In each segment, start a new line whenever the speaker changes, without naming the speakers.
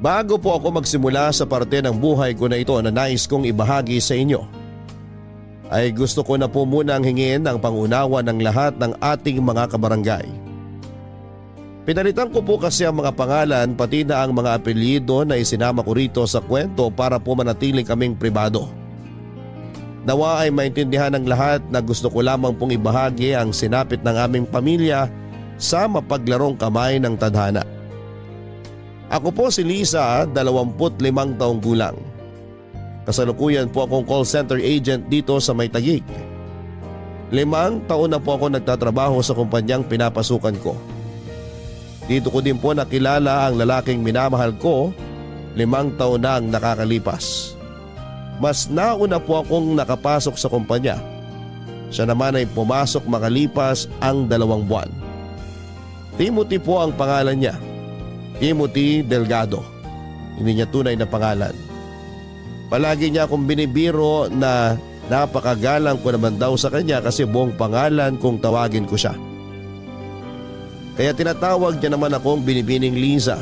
Bago po ako magsimula sa parte ng buhay ko na ito na nais kong ibahagi sa inyo, ay gusto ko na po munang hingin ang pangunawa ng lahat ng ating mga kabarangay. Pinalitan ko po kasi ang mga pangalan pati na ang mga apelyido na isinama ko rito sa kwento para po manatiling kaming pribado. Nawa ay maintindihan ng lahat na gusto ko lamang pong ibahagi ang sinapit ng aming pamilya sa mapaglarong kamay ng tadhana. Ako po si Liza, 25 taong gulang. Kasalukuyan po akong call center agent dito sa May Taguig. 5 taon na po ako nagtatrabaho sa kumpanyang pinapasukan ko. Dito ko din po nakilala ang lalaking minamahal ko 5 taon na ang nakakalipas. Mas nauna po akong nakapasok sa kumpanya. Siya naman ay pumasok makalipas ang 2 buwan. Timothy po ang pangalan niya. Timothy Delgado. Hindi niya tunay na pangalan. Palagi niya akong binibiro na napakagalang ko naman daw sa kanya kasi buong pangalan kung tawagin ko siya. Kaya tinatawag niya naman akong binibining Liza.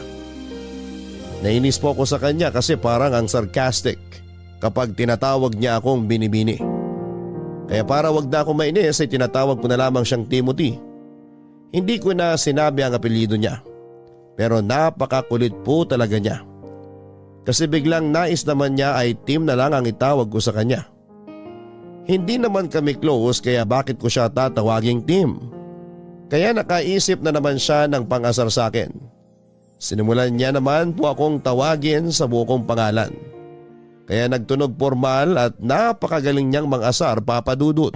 Nainis po ako sa kanya kasi parang ang sarcastic kapag tinatawag niya akong binibini. Kaya para wag na akong mainis ay tinatawag ko na lamang siyang Timothy. Hindi ko na sinabi ang apelyido niya. Pero napakakulit po talaga niya. Kasi biglang nais naman niya ay Tim na lang ang itawag ko sa kanya. Hindi naman kami close kaya bakit ko siya tatawaging Tim? Kaya nakaisip na naman siya ng pang-asar sa akin. Sinimulan niya naman po akong tawagin sa buong pangalan. Kaya nagtunog formal at napakagaling niyang mang-asar, Papa Dudut.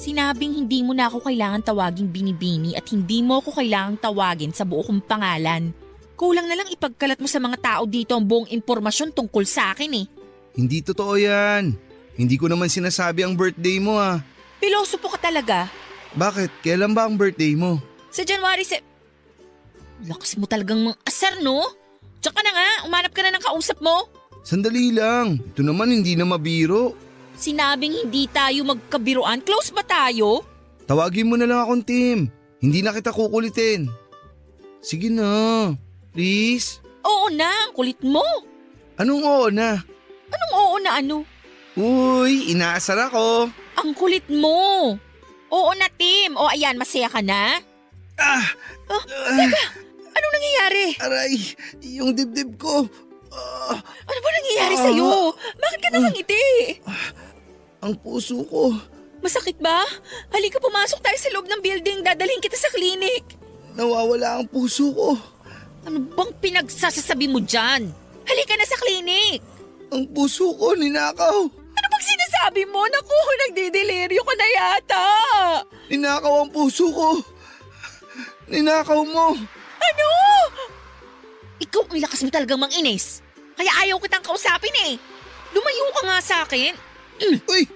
Sinabing hindi mo na ako kailangan tawaging binibini at hindi mo ako kailangang tawagin sa buo kong pangalan. Kulang na lang ipagkalat mo sa mga tao dito ang buong impormasyon tungkol sa akin eh.
Hindi totoo yan. Hindi ko naman sinasabi ang birthday mo ah.
Pilosopo ka talaga.
Bakit? Kailan ba ang birthday mo?
Sa January Lakas mo talagang mang-asar no? Tsaka na nga, umanap ka na ng kausap mo.
Sandali lang. Ito naman hindi na mabiro.
Sinabing hindi tayo magkabiruan. Close ba tayo?
Tawagin mo na lang akong Tim. Hindi na kita kukulitin. Sige na. Please.
Oo na, ang kulit mo.
Anong oo na?
Anong oo na ano?
Uy, inaasar ako.
Ang kulit mo. Oo na, Tim. O ayan, masaya ka na? Teka, anong nangyayari?
Aray, yung dibdib ko.
Ano ba nangyayari sa'yo? Bakit ka nakangiti?
Ang puso ko.
Masakit ba? Halika pumasok tayo sa loob ng building. Dadalhin kita sa klinik.
Nawawala ang puso ko.
Ano bang pinagsasasabi mo dyan? Halika na sa klinik.
Ang puso ko ninakaw.
Ano bang sinasabi mo? Naku, nagdideliryo ka na yata.
Ninakaw ang puso ko. Ninakaw mo.
Ano? Ikaw ang lakas mo talagang manginis. Kaya ayaw kitang kausapin eh. Lumayo ka nga sa akin.
Uy,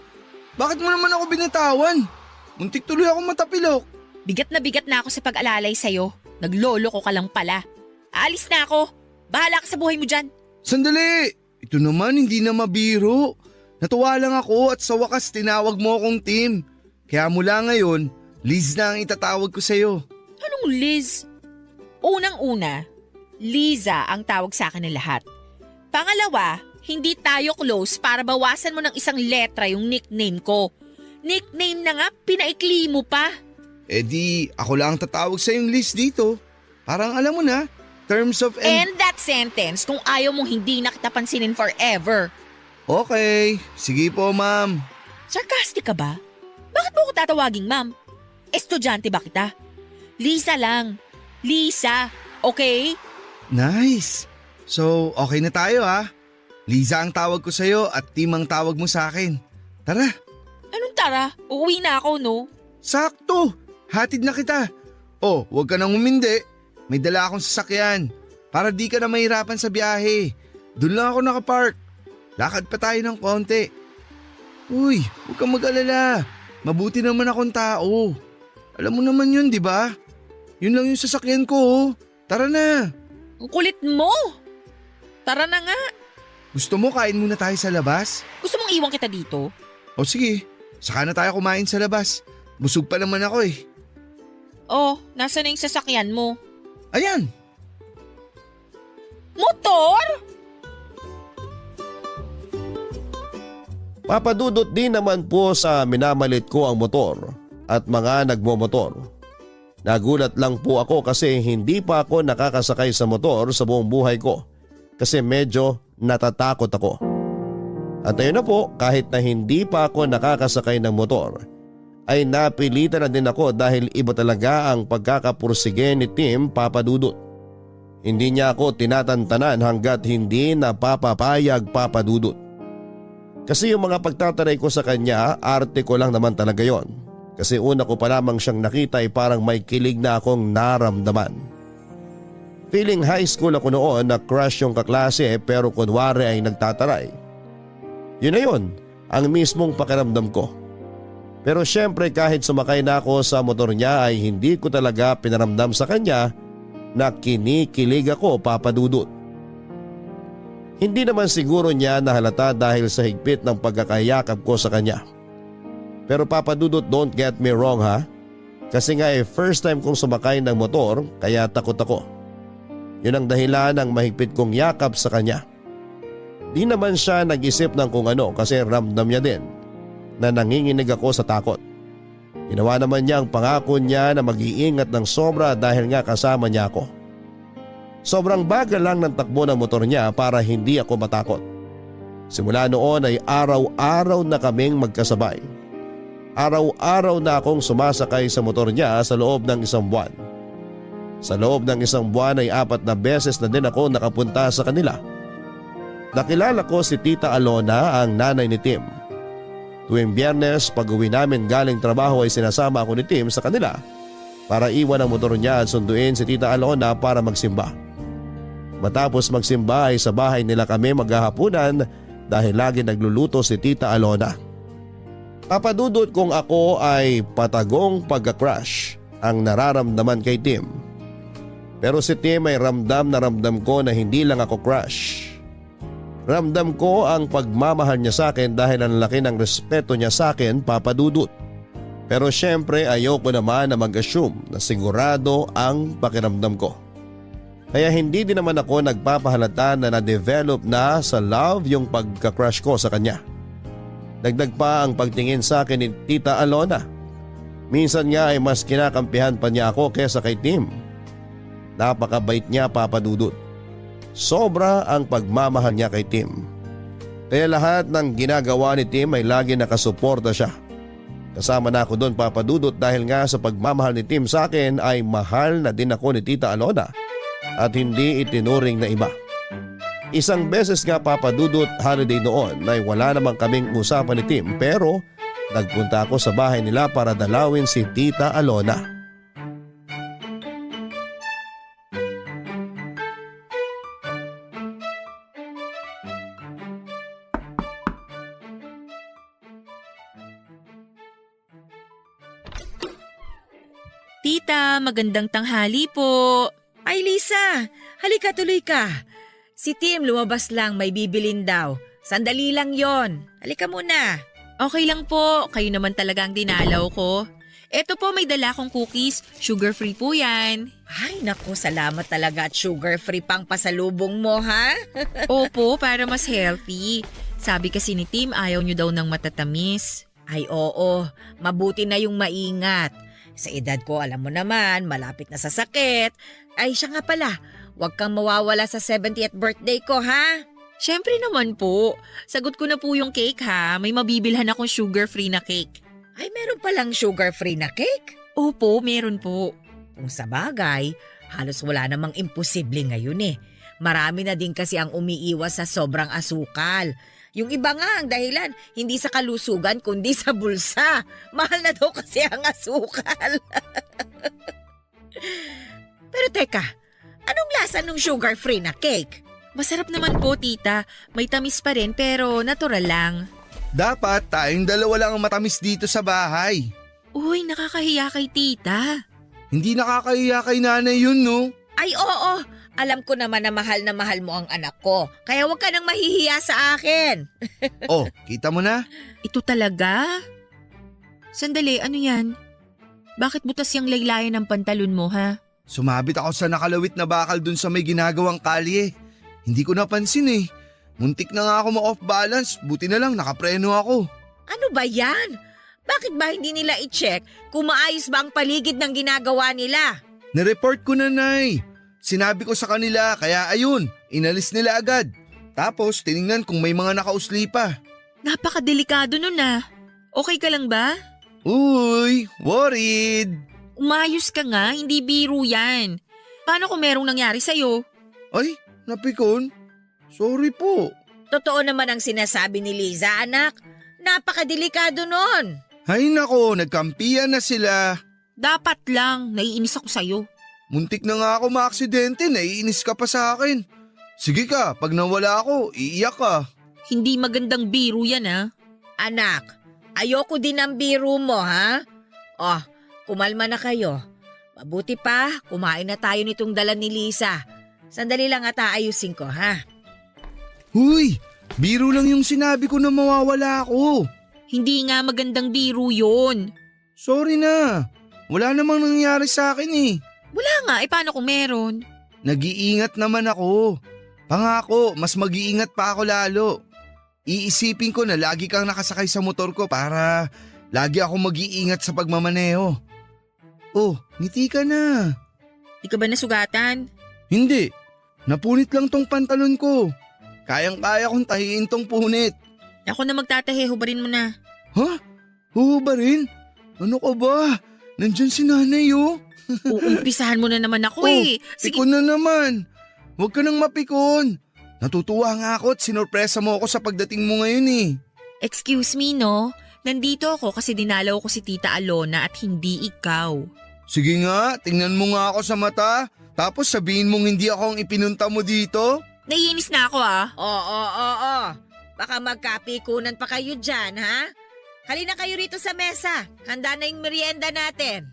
bakit mo naman ako binatawan? Muntik tuloy ako matapilok.
Bigat na ako sa pag-alalay sa'yo. Naglolo ko ka lang pala. Aalis na ako. Bahala ka sa buhay mo dyan.
Sandali! Ito naman hindi na mabiro. Natuwa lang ako at sa wakas tinawag mo akong Tim. Kaya mula ngayon, Liz na ang itatawag ko sa'yo.
Anong Liz? Unang-una, Liza ang tawag sa akin ng lahat. Pangalawa, hindi tayo close para bawasan mo ng isang letra yung nickname ko. Nickname na nga, pinaikli mo pa.
Eh di, ako lang ang tatawag sa yung Liz dito. Parang alam mo na, terms of
End that sentence kung ayaw mong hindi na kita pansinin forever.
Okay, sige po ma'am.
Sarcastic ka ba? Bakit mo ko tatawaging ma'am? Estudyante ba kita? Lisa lang. Lisa, okay?
Nice. So, okay na tayo ha? Liza ang tawag ko sa'yo at Tim ang tawag mo sa akin. Tara.
Anong tara? Uuwi na ako, no?
Sakto. Hatid na kita. Oh, huwag ka nang umindi. May dala akong sasakyan. Para di ka na mahirapan sa biyahe. Doon lang ako nakapark. Lakad pa tayo ng konti. Uy, huwag kang mag-alala. Mabuti naman akong tao. Alam mo naman yun, di ba? Yun lang yung sasakyan ko, oh. Tara na.
Ang kulit mo! Tara na nga.
Gusto mo kain muna tayo sa labas?
Gusto mong iwan kita dito?
O sige, saka na tayo kumain sa labas. Busog pa naman ako eh.
Oh, nasa na yung sasakyan mo?
Ayan!
Motor?
Papadudot din naman po sa minamalit ko ang motor at mga nagmomotor. Nagulat lang po ako kasi hindi pa ako nakakasakay sa motor sa buong buhay ko kasi medyo natatakot ako. At ayun na po, kahit na hindi pa ako nakakasakay ng motor ay napilitan na din ako dahil iba talaga ang pagkakapursige ni Tim Papadudot. Hindi niya ako tinatantanan hanggat hindi napapapayag Papadudot. Kasi yung mga pagtataray ko sa kanya, arte ko lang naman talaga yon. Kasi una ko pa lamang siyang nakita ay parang may kilig na akong naramdaman. Feeling high school ako noon na crush yung kaklase pero kunwari ay nagtataray. Yun na yun, ang mismong pakiramdam ko. Pero syempre kahit sumakay na ako sa motor niya ay hindi ko talaga pinaramdam sa kanya na kinikilig ako Papadudot. Hindi naman siguro niya nahalata dahil sa higpit ng pagkakayakap ko sa kanya. Pero Papadudot, don't get me wrong ha. Kasi nga first time kong sumakay ng motor kaya takot ako. Yun ang dahilan ng mahigpit kong yakap sa kanya. Di naman siya nag-isip ng kung ano kasi ramdam niya din na nanginginig ako sa takot. Ginawa naman niya ang pangako niya na mag-iingat ng sobra dahil nga kasama niya ako. Sobrang bagal lang ng takbo ng motor niya para hindi ako matakot. Simula noon ay araw-araw na kaming magkasabay. Araw-araw na akong sumasakay sa motor niya sa loob ng 1 buwan. Sa loob ng 1 buwan ay 4 na beses na din ako nakapunta sa kanila. Nakilala ko si Tita Alona, ang nanay ni Tim. Tuwing Biyernes pag uwi namin galing trabaho ay sinasama ako ni Tim sa kanila para iwan ang motor niya at sunduin si Tita Alona para magsimba. Matapos magsimba ay sa bahay nila kami maghahapunan dahil lagi nagluluto si Tita Alona. Papadudot kung ako ay patagong pagka-crush ang nararamdaman kay Tim. Pero si Tim ay ramdam na ramdam ko na hindi lang ako crush. Ramdam ko ang pagmamahal niya sa akin dahil ang laki ng respeto niya sa akin Papadudot. Pero syempre ayoko naman na mag-assume na sigurado ang pakiramdam ko. Kaya hindi din naman ako nagpapahalata na na-develop na sa love yung pagka-crush ko sa kanya. Dagdag pa ang pagtingin sa akin ni Tita Alona. Minsan nga ay mas kinakampihan pa niya ako kesa kay Tim. Napakabait niya Papadudot. Sobra ang pagmamahal niya kay Tim. Kaya lahat ng ginagawa ni Tim ay lagi nakasuporta siya. Kasama na ako doon Papadudot dahil nga sa pagmamahal ni Tim sa akin ay mahal na din ako ni Tita Alona. At hindi itinuring na iba. Isang beses nga Papadudot holiday noon ay wala namang kaming usapan ni Tim pero nagpunta ako sa bahay nila para dalawin si Tita Alona.
Tita, magandang tanghali po.
Ay Lisa, halika tuloy ka. Si Tim lumabas lang, may bibilin daw. Sandali lang yon. Halika muna.
Okay lang po, kayo naman talaga ang dinalaw ko. Eto po, may dala kong cookies, sugar-free po yan.
Ay naku, salamat talaga at sugar-free pang pasalubong mo ha.
Opo, para mas healthy. Sabi kasi ni Tim ayaw nyo daw ng matatamis.
Ay oo, mabuti na yung maingat. Sa edad ko, alam mo naman, malapit na sa sakit. Ay siya nga pala, huwag kang mawawala sa 70th birthday ko ha.
Siyempre naman po. Sagot ko na po yung cake ha. May mabibilhan akong sugar-free na cake.
Ay meron palang sugar-free na cake?
Opo, meron po.
Kung sa bagay, halos wala namang imposible ngayon eh. Marami na din kasi ang umiiwas sa sobrang asukal. Yung iba nga ang dahilan, hindi sa kalusugan kundi sa bulsa. Mahal na daw kasi ang asukal. Pero teka, anong lasa ng sugar-free na cake?
Masarap naman po, tita. May tamis pa rin pero natural lang.
Dapat tayong dalawa lang ang matamis dito sa bahay.
Uy, nakakahiya kay tita.
Hindi nakakahiya kay nanay yun, no?
Ay oo, alam ko naman na mahal mo ang anak ko. Kaya huwag ka nang mahihiya sa akin.
Oh, kita mo na?
Ito talaga? Sandali, ano yan? Bakit butas yung laylayan ng pantalon mo, ha?
Sumabit ako sa nakalawit na bakal dun sa may ginagawang kalye. Hindi ko napansin eh. Muntik na nga ako ma-off balance, buti na lang nakapreno ako.
Ano ba yan? Bakit ba hindi nila i-check kung maayos ba ang paligid ng ginagawa nila?
Nireport ko na, Nay. Sinabi ko sa kanila kaya ayun, inalis nila agad. Tapos tiningnan kung may mga nakausli pa.
Napakadelikado nun, Okay ka lang ba?
Uy, worried.
Umayos ka nga, hindi biro yan. Paano kung merong nangyari sa'yo?
Ay, napikon? Sorry po.
Totoo naman ang sinasabi ni Liza, anak. Napakadelikado nun.
Hay nako, nagkampiyan na sila.
Dapat lang, naiinis ako sa'yo.
Muntik na nga ako maaksidente, naiinis ka pa sa akin. Sige ka, pag nawala ako, iiyak ka.
Hindi magandang biro yan,
Anak, ayoko din ang biro mo, ha? Oh, kumalma na kayo. Mabuti pa, kumain na tayo nitong dala ni Lisa. Sandali lang at aayusin ko, ha?
Huy, biro lang yung sinabi ko na mawawala ako.
Hindi nga magandang biro yun.
Sorry na, wala namang nangyari sa akin eh.
Wala nga, paano kung meron?
Nag-iingat naman ako. Pangako, mas mag-iingat pa ako lalo. Iisipin ko na lagi kang nakasakay sa motor ko para lagi ako mag-iingat sa pagmamaneho. Oh, ngiti ka na.
Di ka ba nasugatan?
Hindi, napunit lang tong pantalon ko. Kayang-kaya kong tahiin tong punit.
Ako na magtatahi, hubarin mo na.
Ha? Huhubarin? Ano ka ba? Nandyan si nanay oh.
Uumpisahan mo na naman ako eh. Sige,
Pikon na naman. Huwag ka nang mapikon. Natutuwa nga ako at sinorpresa mo ako sa pagdating mo ngayon eh.
excuse me no. Nandito ako kasi dinalaw ko si Tita Alona at hindi ikaw.
Sige nga, tingnan mo nga ako sa mata. Tapos sabihin mong hindi ako ang ipinunta mo dito.
Naiinis na ako
Oo. Baka magkapikunan pa kayo dyan, ha? Halina kayo rito sa mesa. Handa na yung merienda natin.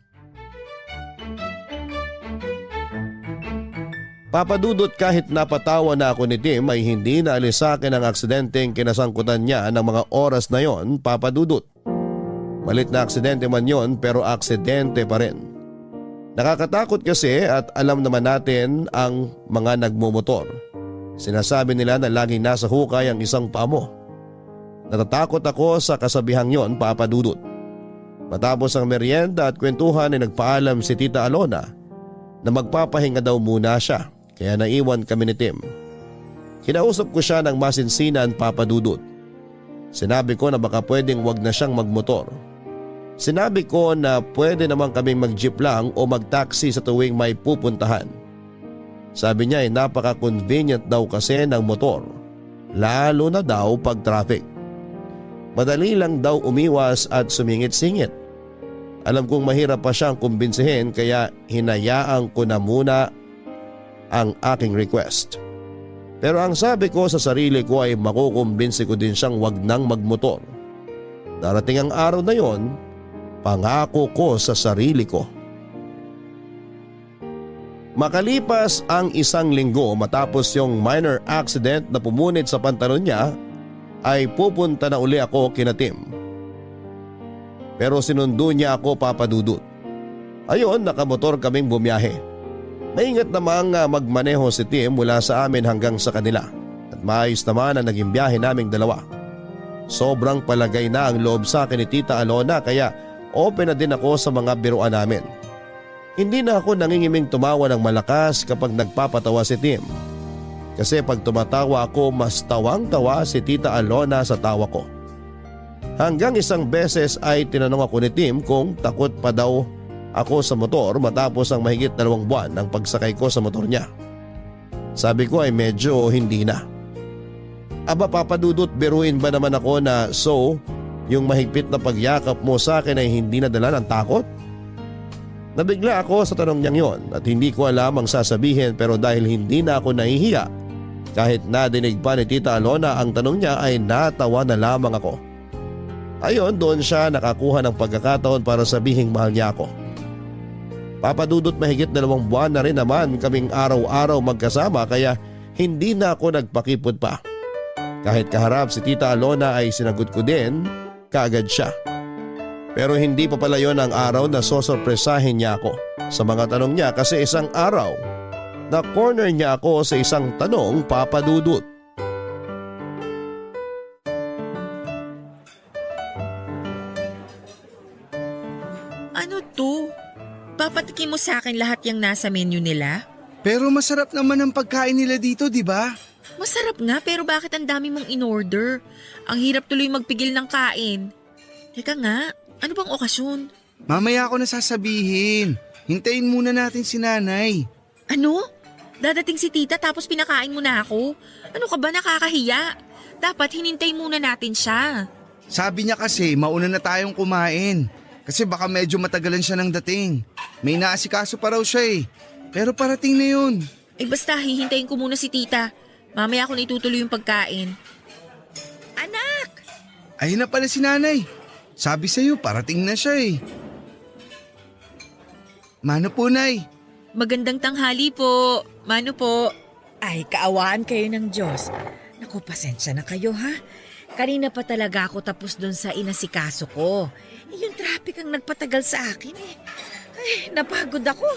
Papadudot kahit napatawa na ako ni Tim ay hindi naalis sa akin ang aksidenteng kinasangkutan niya ng mga oras na yon, papadudot. Malit na aksidente man yon pero aksidente pa rin. Nakakatakot kasi at alam naman natin ang mga nagmumotor. Sinasabi nila na laging nasa hukay ang isang paa mo. Natatakot ako sa kasabihang yon, papadudot. Matapos ang merienda at kwentuhan ay nagpaalam si Tita Alona na magpapahinga daw muna siya. Kaya naiwan kami ni Tim. Kinausap ko siya ng masinsinan, papadudot. Sinabi ko na baka pwedeng wag na siyang magmotor. Sinabi ko na pwede naman kaming mag-jeep lang o mag-taxi sa tuwing may pupuntahan. Sabi niya ay napaka-convenient daw kasi ng motor, lalo na daw pag traffic. Madali lang daw umiwas at sumingit-singit. Alam kong mahirap pa siyang kumbinsihin kaya hinayaan ko na muna ang aking request. Pero ang sabi ko sa sarili ko ay makukumbinsi ko din siyang wag nang magmotor. Darating ang araw na yon, pangako ko sa sarili ko. Makalipas ang 1 linggo matapos yung minor accident na pumunit sa pantalon niya, ay pupunta na uli ako kina Tim. Pero sinundo niya ako, papadudot. Ayon, nakamotor kaming bumiyahe. Maingat namang magmaneho si Tim mula sa amin hanggang sa kanila at maayos naman ang naging biyahe naming dalawa. Sobrang palagay na ang loob sa akin ni Tita Alona kaya open na din ako sa mga biruan namin. Hindi na ako nangingiming tumawa ng malakas kapag nagpapatawa si Tim. Kasi pag tumatawa ako mas tawang-tawa si Tita Alona sa tawa ko. Hanggang isang beses ay tinanong ako ni Tim kung takot pa daw ako sa motor matapos ang mahigit 2 buwan ng pagsakay ko sa motor niya. Sabi ko ay medyo hindi na. Aba papadudot, biruin ba naman ako na yung mahigpit na pagyakap mo sa akin ay hindi nadala ng takot? Nabigla ako sa tanong niyang yon at hindi ko alam ang sasabihin pero dahil hindi na ako nahihiya Kahit nadinig pa ni Tita Alona ang tanong niya ay natawa na lamang ako. Ayon, doon siya nakakuha ng pagkakataon para sabihing mahal niya ako. Papadudot, mahigit 2 buwan na rin naman kaming araw-araw magkasama kaya hindi na ako nagpakipot pa. Kahit kaharap si Tita Alona ay sinagot ko din kaagad siya. Pero hindi pa pala yon ang araw na sosorpresahin niya ako sa mga tanong niya kasi isang araw na corner niya ako sa isang tanong, Papadudot.
Ano to? Papatikin mo sa akin lahat yung nasa menu nila?
Pero masarap naman ang pagkain nila dito, di ba?
Masarap nga pero bakit ang dami mong in-order? Ang hirap tuloy magpigil ng kain. Teka nga, ano bang okasyon?
Mamaya ako na sasabihin. Hintayin muna natin si nanay.
Ano? Dadating si tita tapos pinakain mo na ako? Ano ka ba, nakakahiya? Dapat hinintay muna natin siya.
Sabi niya kasi mauna na tayong kumain. Kasi baka medyo matagalan siya ng dating. May naasikaso pa raw siya eh. Pero parating na yun.
Eh basta, hihintayin ko muna si tita. Mamaya ako na itutuloy yung pagkain. Anak!
Ayun na pala si nanay. Sabi sa'yo parating na siya eh. Mano po, nay?
Magandang tanghali po. Mano po?
Ay, kaawaan kayo ng Diyos. Naku, pasensya na kayo ha. Kanina pa talaga ako tapos doon sa inasikaso ko. Yung traffic ang nagpatagal sa akin eh. Ay, napagod ako.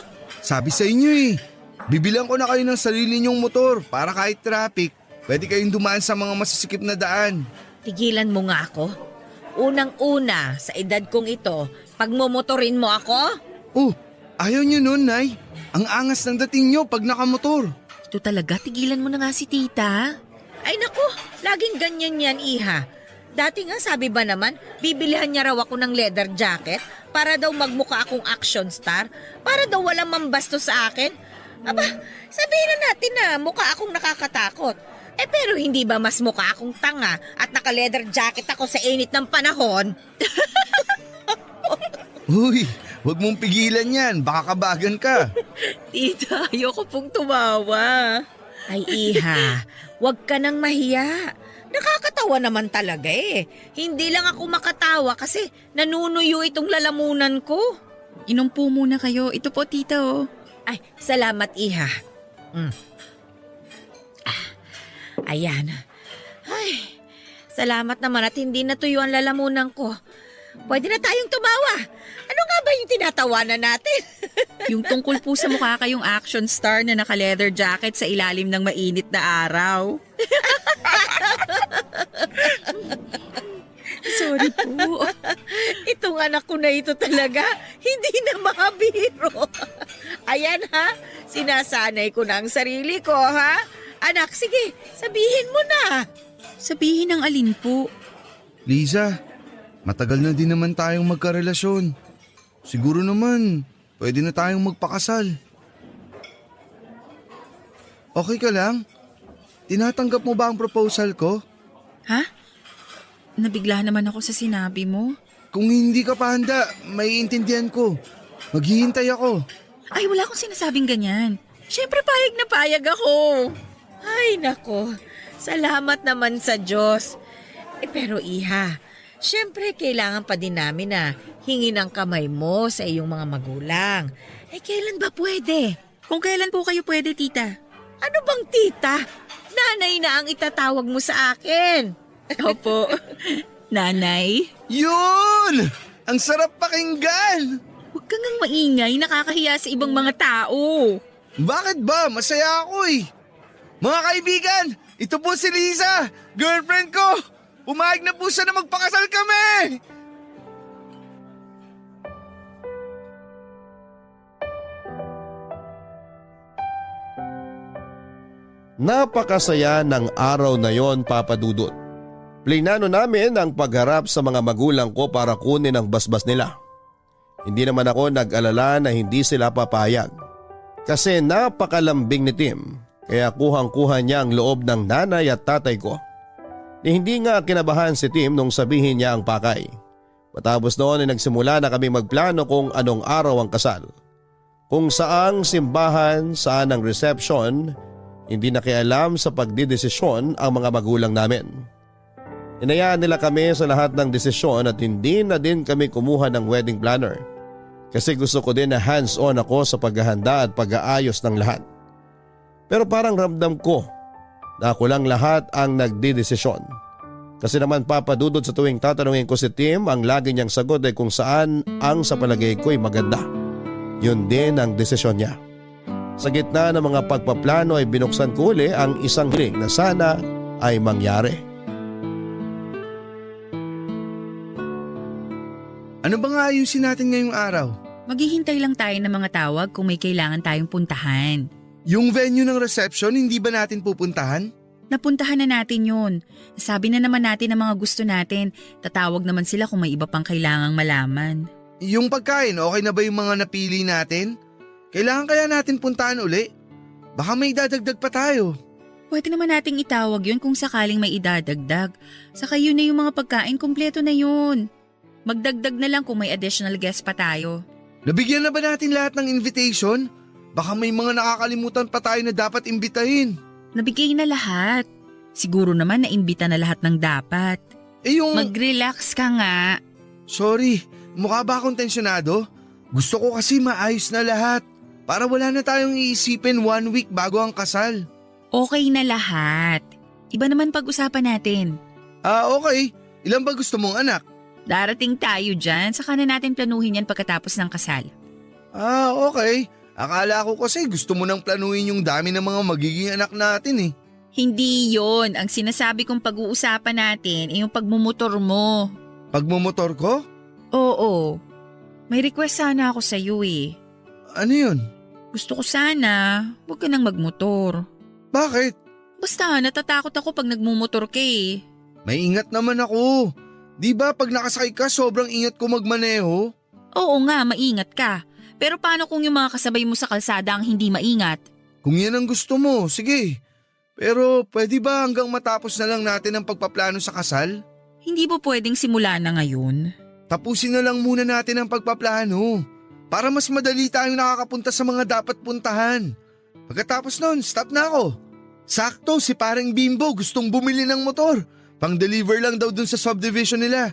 Sabi sa inyo eh. Bibilang ko na kayo ng sarili niyong motor para kahit traffic, pwede kayong dumaan sa mga masisikip na daan.
Tigilan mo nga ako. Unang-una, sa edad kong ito, pagmumotorin mo ako?
Oh, ayaw niyo nun, nay. Ang angas ng dating niyo pag nakamotor.
Ito talaga, tigilan mo na nga si tita.
Ay naku, laging ganyan yan, iha. Dati nga sabi ba naman, bibilihan niya raw ako ng leather jacket para daw magmukha akong action star, para daw walang mambasto sa akin. Aba, sabihin na natin na mukha akong nakakatakot. Eh pero hindi ba mas mukha akong tanga at naka-leather jacket ako sa init ng panahon?
Uy, wag mong pigilan yan, baka kabagan ka.
Tita, ayoko pong tumawa.
Ay iha, wag ka nang mahiya. Nakakatawa naman talaga eh. Hindi lang ako makatawa kasi nanunuyo itong lalamunan ko.
Inom po muna kayo. Ito po, tita, oh.
Ay, salamat iha. Ayan. Ay, salamat naman at hindi natuyo ang lalamunan ko. Pwede na tayong tumawa. Ano nga ba yung tinatawanan natin?
Yung tungkol po sa mukha kayong action star na naka-leather jacket sa ilalim ng mainit na araw. Sorry po.
Itong anak ko na ito talaga, hindi na makabiro. Ayan ha, sinasanay ko na ang sarili ko ha. Anak, sige, sabihin mo na.
Sabihin ng alin po.
Liza, matagal na din naman tayong magkarelasyon. Siguro naman, pwede na tayong magpakasal. Okay ka lang? Tinatanggap mo ba ang proposal ko?
Ha? Nabigla naman ako sa sinabi mo.
Kung hindi ka pa handa, maiintindihan ko. Maghihintay ako.
Ay, wala akong sinasabing ganyan. Siyempre, payag na payag ako.
Ay nako, salamat naman sa Diyos. Pero iha, syempre kailangan pa din namin na hingin ang kamay mo sa iyong mga magulang. Kailan ba pwede?
Kung kailan po kayo pwede, tita?
Ano bang tita? Nanay na ang itatawag mo sa akin.
Opo. Nanay?
Yun! Ang sarap pakinggan!
Huwag kang ngang maingay, nakakahiya sa ibang mga tao.
Bakit ba? Masaya ako eh. Mga kaibigan, ito po si Liza, girlfriend ko. Pumayag na po siya na magpakasal kami.
Napakasaya ng araw na yon, Papadudot. Plinano namin ang pagharap sa mga magulang ko para kunin ang basbas nila. Hindi naman ako nag-alala na hindi sila papayag. Kasi napakalambing ni Tim, kaya kuhang-kuha niya ang loob ng nanay at tatay ko. Hindi nga kinabahan si Tim nung sabihin niya ang pakay. Matapos noon ay nagsimula na kami magplano kung anong araw ang kasal. Kung saang simbahan, saan ang reception, Hindi nakialam sa pagdidesisyon ang mga magulang namin. Inayaan nila kami sa lahat ng desisyon at hindi na din kami kumuha ng wedding planner. Kasi gusto ko din na hands-on ako sa paghahanda at pag-aayos ng lahat. Pero parang ramdam ko na ako lang lahat ang nagdidesisyon. Kasi naman papadudod sa tuwing tatanungin ko si Tim, ang lagi niyang sagot ay kung saan ang sa palagay ko ay maganda. Yun din ang desisyon niya. Sa gitna ng mga pagpaplano ay binuksan ko uli ang isang hiling na sana ay mangyari.
Ano ba nga ayusin natin ngayong araw?
Maghihintay lang tayo ng mga tawag kung may kailangan tayong puntahan.
Yung venue ng reception, hindi ba natin pupuntahan?
Napuntahan na natin yun. Sabi na naman natin ang mga gusto natin. Tatawag naman sila kung may iba pang kailangang malaman.
Yung pagkain, okay na ba yung mga napili natin? Kailangan kaya natin puntahan uli? Baka may dadagdag pa tayo.
Pwede naman nating itawag yun kung sakaling may idadagdag. Saka yun na yung mga pagkain, kumpleto na yun. Magdagdag na lang kung may additional guest pa tayo.
Nabigyan na ba natin lahat ng invitation? Baka may mga nakakalimutan pa tayo na dapat imbitahin.
Nabigay na lahat. Siguro naman naimbita na lahat ng dapat. Mag-relax ka nga.
Sorry, mukha ba akong tensyonado? Gusto ko kasi maayos na lahat. Para wala na tayong iisipin 1 week bago ang kasal.
Okay na lahat. Iba naman pag-usapan natin.
Okay. Ilan ba gusto mong anak?
Darating tayo dyan, saka na natin planuhin yan pagkatapos ng kasal.
Okay. Akala ko kasi gusto mo nang planuhin yung dami ng mga magiging anak natin eh.
Hindi yon. Ang sinasabi kong pag-uusapan natin ay yung pagmumotor mo.
Pagmumotor ko?
Oo. May request sana ako sa iyo eh.
Ano yun?
Gusto ko sana, huwag ka nang magmotor.
Bakit?
Basta natatakot ako pag nagmumotor ka eh.
May ingat naman ako. Di ba pag nakasakay ka sobrang ingat ko magmaneho?
Oo nga, maingat ka. Pero paano kung yung mga kasabay mo sa kalsada ang hindi maingat?
Kung yan ang gusto mo, sige. Pero pwede ba hanggang matapos na lang natin ang pagpaplano sa kasal?
Hindi ba pwedeng simula na ngayon?
Tapusin na lang muna natin ang pagpaplano. Para mas madali tayong nakakapunta sa mga dapat puntahan. Pagkatapos nun, stop na ako. Sakto, si parang Bimbo gustong bumili ng motor. Pang-deliver lang daw dun sa subdivision nila.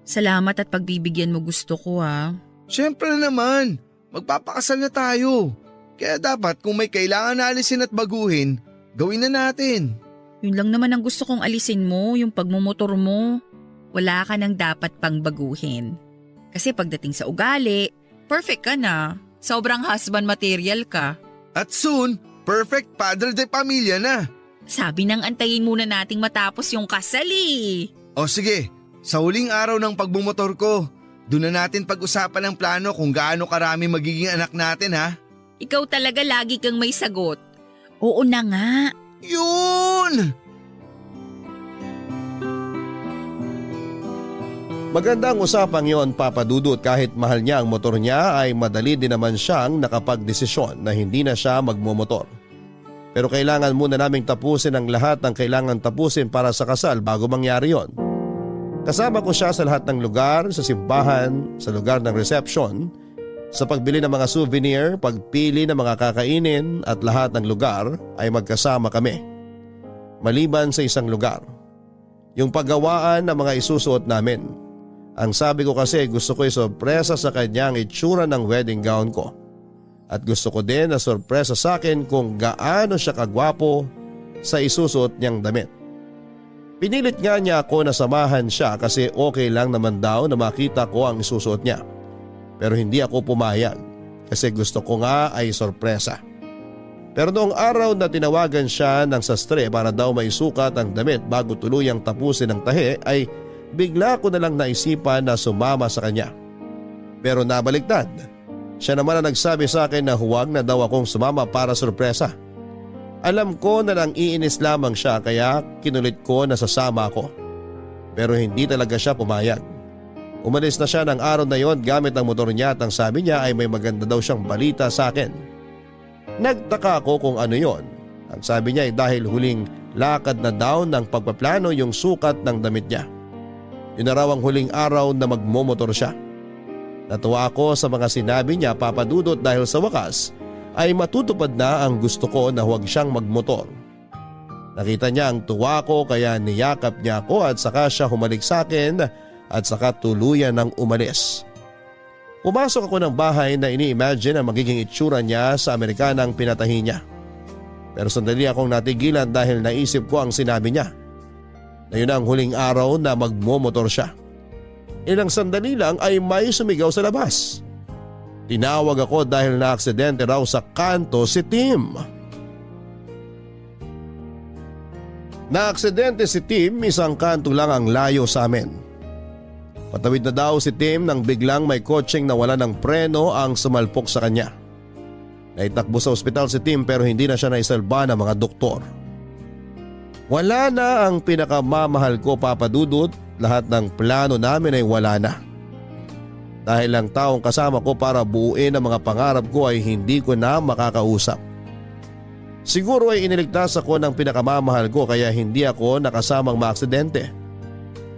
Salamat at pagbibigyan mo gusto ko ha.
Siyempre naman, magpapakasal na tayo. Kaya dapat kung may kailangan na alisin at baguhin, gawin na natin.
Yun lang naman ang gusto kong alisin mo, yung pagmumotor mo. Wala ka nang dapat pang baguhin. Kasi pagdating sa ugali, perfect ka na. Sobrang husband material ka.
At soon, perfect padre de pamilya na.
Sabi nang antayin muna nating matapos yung kasal eh.
O sige, sa huling araw ng pagbumotor ko, doon na natin pag-usapan ang plano kung gaano karami magiging anak natin ha.
Ikaw talaga lagi kang may sagot. Oo na nga.
Yun!
Magandang usapang yon, Papa Dudut. Kahit mahal niya ang motor niya ay madali din naman siyang nakapagdesisyon na hindi na siya magmumotor. Pero kailangan muna naming tapusin ang lahat ng kailangan tapusin para sa kasal bago mangyari yon. Kasama ko siya sa lahat ng lugar, sa simbahan, sa lugar ng reception, sa pagbili ng mga souvenir, pagpili ng mga kakainin at lahat ng lugar ay magkasama kami. Maliban sa isang lugar, yung paggawaan ng mga isusuot namin. Ang sabi ko kasi gusto ko isorpresa sa kanya ang itsura ng wedding gown ko. At gusto ko din na sorpresa sa akin kung gaano siya kagwapo sa isusuot niyang damit. Pinilit nga niya ako na samahan siya kasi okay lang naman daw na makita ko ang isusuot niya. Pero hindi ako pumayag kasi gusto ko nga ay sorpresa. Pero noong araw na tinawagan siya ng sastre para daw maisukat ang damit bago tuluyang tapusin ang tahi ay bigla ko na lang naisipan na sumama sa kanya. Pero nabaliktad. Siya naman ang nagsabi sa akin na huwag na daw akong sumama para sorpresa. Alam ko na nang iinis lamang siya kaya kinulit ko na sasama ako. Pero hindi talaga siya pumayag. Umalis na siya ng araw na yon gamit ang motor niya at ang sabi niya ay may maganda daw siyang balita sa akin. Nagtaka ako kung ano yon. Ang sabi niya ay dahil huling lakad na daw ng pagpaplano yung sukat ng damit niya. Yun na raw ang huling araw na magmomotor siya. Natuwa ako sa mga sinabi niya, Papa Dudut, dahil sa wakas ay matutupad na ang gusto ko na huwag siyang magmotor. Nakita niya ang tuwa ko kaya niyakap niya ako at saka siya humalik sa akin at saka tuluyan ng umalis. Pumasok ako ng bahay na ini-imagine ang magiging itsura niya sa Amerikanang pinatahi niya. Pero sandali akong natigilan dahil naisip ko ang sinabi niya. Na yun ang huling araw na magmomotor siya. Ilang sandali lang ay may sumigaw sa labas. Tinawag ako dahil na-aksidente raw sa kanto si Tim. Na-aksidente si Tim, isang kanto lang ang layo sa amin. Patawid na daw si Tim nang biglang may kotseng nawala ng preno ang sumalpok sa kanya. Naitakbo sa ospital si Tim pero hindi na siya naisalba ng mga doktor. Wala na ang pinakamamahal ko, Papa Dudut, lahat ng plano namin ay wala na. Dahil ang taong kasama ko para buuin ang mga pangarap ko ay hindi ko na makakausap. Siguro ay iniligtas ako ng pinakamamahal ko kaya hindi ako nakasamang maaksidente.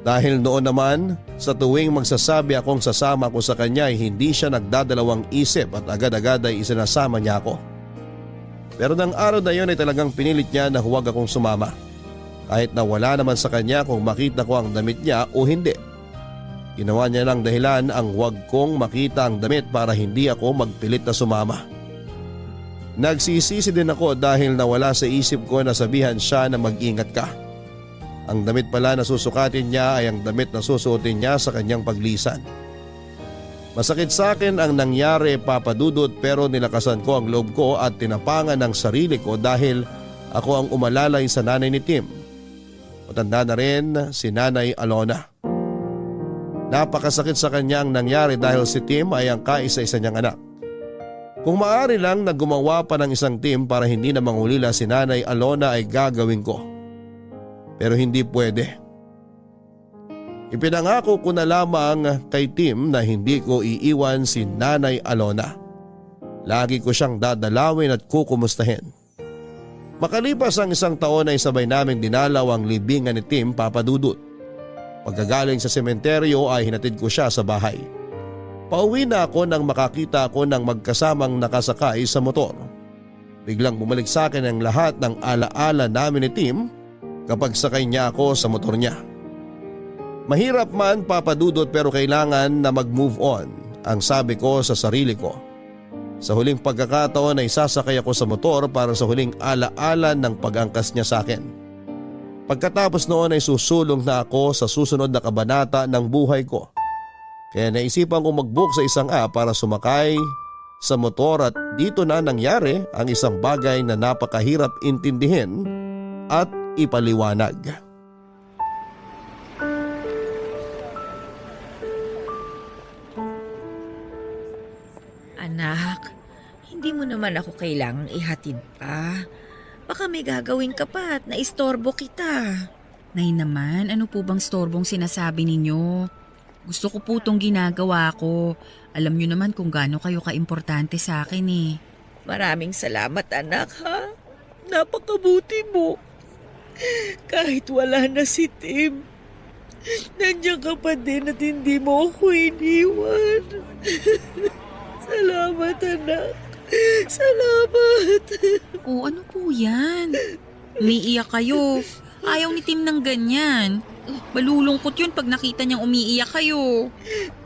Dahil noon naman, sa tuwing magsasabi akong sasama ko sa kanya ay hindi siya nagdadalawang isip at agad-agad ay isinasama niya ako. Pero ng araw na yun ay talagang pinilit niya na huwag akong sumama. Kahit na wala naman sa kanya kung makita ko ang damit niya o hindi. Ginawa niya lang dahilan ang huwag kong makita ang damit para hindi ako magpilit na sumama. Nagsisisi din ako dahil nawala sa isip ko na sabihan siya na mag-ingat ka. Ang damit pala na susukatin niya ay ang damit na susuotin niya sa kanyang paglisan. Masakit sa akin ang nangyari, Papa Dudut, pero nilakasan ko ang loob ko at tinapangan ang sarili ko dahil ako ang umalalay sa nanay ni Tim. Matanda na rin si Nanay Alona. Napakasakit sa kanya ang nangyari dahil si Tim ay ang kaisa-isa niyang anak. Kung maaari lang na gumawa pa ng isang Tim para hindi na mangulila si Nanay Alona ay gagawin ko. Pero hindi pwede. Ipinangako ko na lamang kay Tim na hindi ko iiwan si Nanay Alona. Lagi ko siyang dadalawin at kukumustahin. Makalipas ang isang taon ay sabay naming dinalaw ang libingan ni Tim, Papa Dudut. Pagkagaling sa sementeryo ay hinatid ko siya sa bahay. Pauwi na ako nang makakita ako ng magkasamang nakasakay sa motor. Biglang bumalik sa akin ang lahat ng alaala namin ni Tim kapag sakay niya ako sa motor niya. Mahirap man, Papa Dudut, pero kailangan na mag-move on, ang sabi ko sa sarili ko. Sa huling pagkakataon ay sasakay ako sa motor para sa huling alaala ng pag-angkas niya sa akin. Pagkatapos noon ay susulong na ako sa susunod na kabanata ng buhay ko. Kaya naisipan kong mag-book sa isang app para sumakay sa motor at dito na nangyari ang isang bagay na napakahirap intindihin at ipaliwanag.
Anak, hindi mo naman ako kailangang ihatid pa. Baka may gagawin ka pa at naistorbo kita.
Nay naman, ano po bang storbong sinasabi ninyo? Gusto ko po itong ginagawa ko. Alam niyo naman kung gaano kayo kaimportante sa akin eh.
Maraming salamat, anak, ha? Napakabuti mo. Kahit wala na si Tim, nandiyan ka pa din at hindi mo ako iniwan. Salamat, anak. Salamat.
Oh, ano po yan? Umiiyak kayo. Ayaw ni Tim ng ganyan. Malulungkot yun pag nakita niyang umiiyak kayo.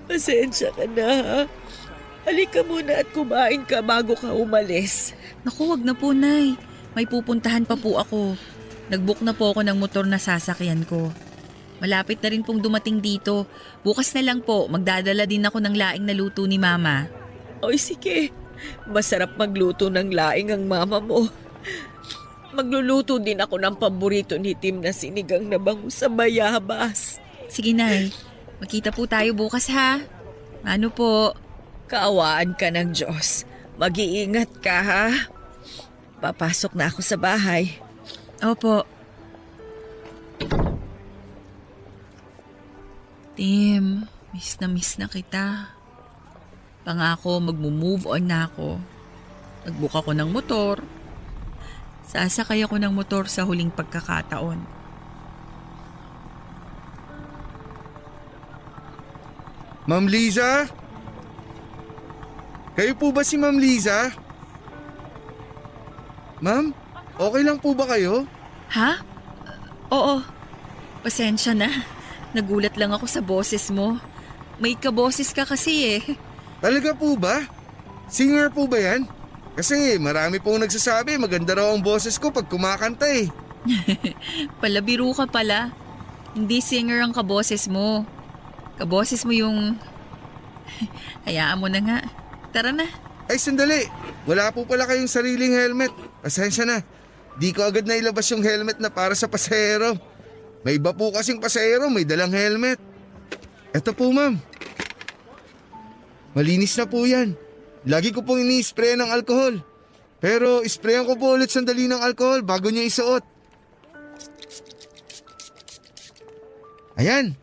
Pasensya ka na, ha? Halika muna at kumain ka bago ka umalis.
Naku, wag na po, Nay. May pupuntahan pa po ako. Nag-book na po ako ng motor na sasakyan ko. Malapit na rin pong dumating dito. Bukas na lang po, magdadala din ako ng laing na luto ni Mama.
Oy, sige. Masarap magluto ng laing ang mama mo. Magluluto din ako ng paborito ni Tim na sinigang na bangus sa bayabas.
Sige, Nay. Magkita po tayo bukas, ha? Ano po?
Kaawaan ka ng Diyos. Mag-iingat ka, ha? Papasok na ako sa bahay.
Opo. Tim, miss na kita. Pangako, magmo-move on na ako. Nag-book ako ng motor. Sasakay ako ng motor sa huling pagkakataon.
Ma'am Liza? Kayo po ba si Ma'am Liza? Ma'am, okay lang po ba kayo?
Ha? Oo. Pasensya na. Nagulat lang ako sa boses mo. May kaboses ka kasi eh.
Talaga po ba? Singer po ba yan? Kasi marami pong nagsasabi maganda raw ang boses ko pag kumakanta eh.
Palabiro ka pala. Hindi singer ang kaboses mo. Kaboses mo yung... Hayaan mo na nga. Tara na.
Ay sandali, wala po pala kayong sariling helmet. Pasensya na, di ko agad nailabas yung helmet na para sa pasahero. May iba po kasing pasahero may dalang helmet. Eto po ma'am. Malinis na po yan. Lagi ko pong ini-spray ng alcohol. Pero isprayan ko po ulit sandali ng alcohol bago niyo isuot. Ayan.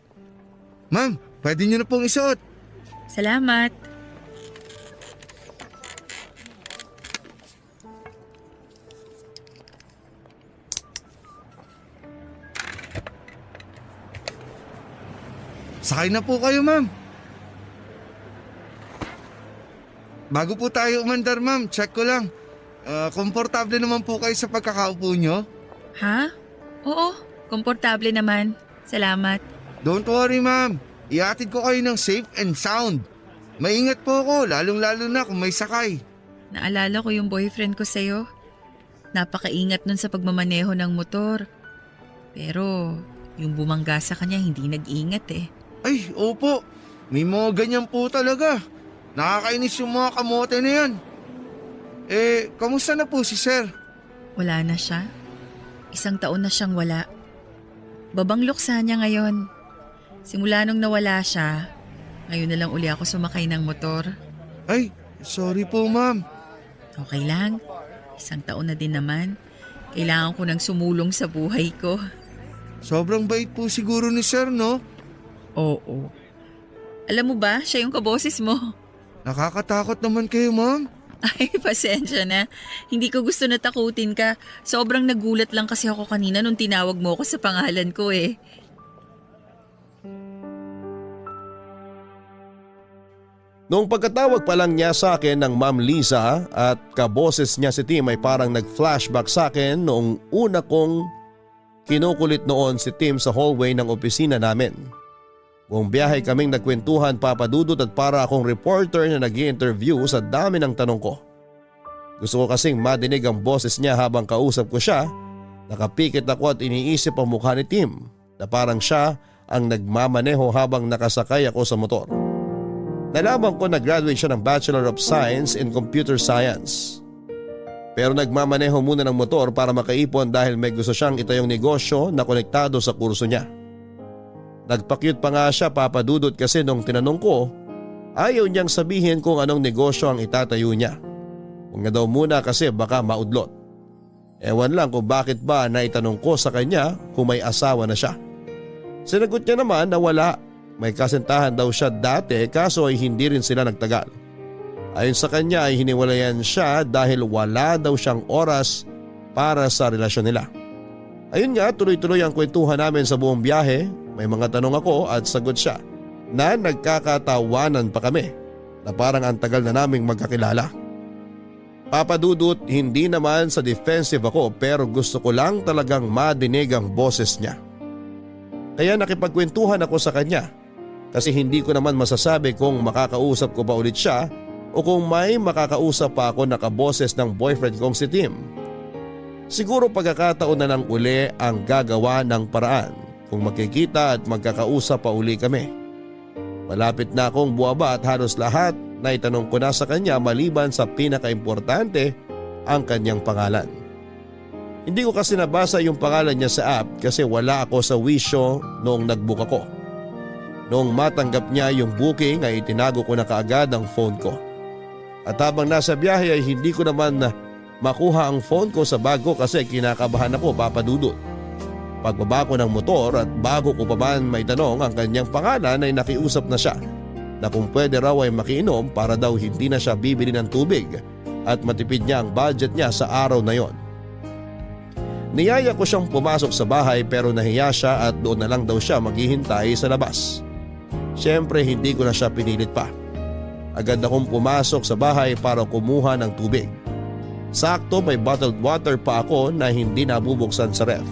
Ma'am, pwede niyo na pong isuot.
Salamat.
Sakay na po kayo ma'am. Bago po tayo umandar ma'am, check ko lang. Komportable naman po kayo sa pagkakaupo nyo?
Ha? Oo, komportable naman. Salamat.
Don't worry ma'am, iatid ko kayo ng safe and sound. Maingat po ako, lalong-lalo na kung may sakay.
Naalala ko yung boyfriend ko sa'yo. Napakaingat nun sa pagmamaneho ng motor. Pero yung bumangga sa kanya hindi nag-ingat eh.
Ay, opo, may mga ganyan po talaga. Nakakainis yung mga kamote na yan. Kamusta na po si sir?
Wala na siya. 1 taon na siyang wala. Babangloksa niya ngayon. Simula nung nawala siya, ngayon na lang uli ako sumakay ng motor.
Ay, sorry po ma'am.
Okay lang. 1 taon na din naman. Kailangan ko nang sumulong sa buhay ko.
Sobrang bait po siguro ni sir, no?
Oo. Alam mo ba, siya yung kaboses mo.
Nakakatakot naman kayo ma'am.
Ay, pasensya na. Hindi ko gusto na takutin ka. Sobrang nagulat lang kasi ako kanina nung tinawag mo ako sa pangalan ko eh.
Noong pagkatawag pa lang niya sa akin ng Ma'am Liza at kaboses niya si Tim ay parang nag-flashback sa akin noong una kong kinukulit noon si Tim sa hallway ng opisina namin. Buong biyahe kaming nagkwentuhan papadudot at para akong reporter na nag-i-interview sa dami ng tanong ko. Gusto ko kasing madinig ang boses niya habang kausap ko siya. Nakapikit ako at iniisip ang mukha ni Tim na parang siya ang nagmamaneho habang nakasakay ako sa motor. Nalaman ko na graduate siya ng Bachelor of Science in Computer Science. Pero nagmamaneho muna ng motor para makaipon dahil may gusto siyang itayong negosyo na konektado sa kurso niya. Nagpa-cute pa nga siya papadudot kasi nung tinanong ko, ayaw niyang sabihin kung anong negosyo ang itatayo niya. Huwag na daw muna kasi baka maudlot. Ewan lang kung bakit ba naitanong ko sa kanya kung may asawa na siya. Sinagot niya naman na wala. May kasintahan daw siya dati kaso ay hindi rin sila nagtagal. Ayon sa kanya ay hiniwalayan siya dahil wala daw siyang oras para sa relasyon nila. Ayun nga, tuloy-tuloy ang kwentuhan namin sa buong biyahe. May mga tanong ako at sagot siya na nagkakatawanan pa kami na parang ang tagal na naming magkakilala. Papadudot, hindi naman sa defensive ako pero gusto ko lang talagang madinig ang boses niya. Kaya nakipagkwentuhan ako sa kanya kasi hindi ko naman masasabi kung makakausap ko pa ulit siya o kung may makakausap pa ako na kaboses ng boyfriend kong si Tim. Siguro pagkakataon na lang uli ang gagawa ng paraan kung magkikita at magkakausap pa uli kami. Malapit na akong buwaba at halos lahat na itanong ko na sa kanya maliban sa pinakaimportante, ang kanyang pangalan. Hindi ko kasi nabasa yung pangalan niya sa app kasi wala ako sa wisyo noong nag-book ako. Noong matanggap niya yung booking ay itinago ko na kaagad ang phone ko. At habang nasa biyahe ay hindi ko naman makuha ang phone ko sa bag ko kasi kinakabahan ako papadudot. Pagbaba ko ng motor at bago ko pa man may tanong ang kanyang pangalan ay nakiusap na siya na kung pwede raw ay makiinom para daw hindi na siya bibili ng tubig at matipid niya ang budget niya sa araw na yon. Niyaya ko siyang pumasok sa bahay pero nahiya siya at doon na lang daw siya maghihintay sa labas. Siyempre hindi ko na siya pinilit pa. Agad akong pumasok sa bahay para kumuha ng tubig. Sakto may bottled water pa ako na hindi nabubuksan sa ref.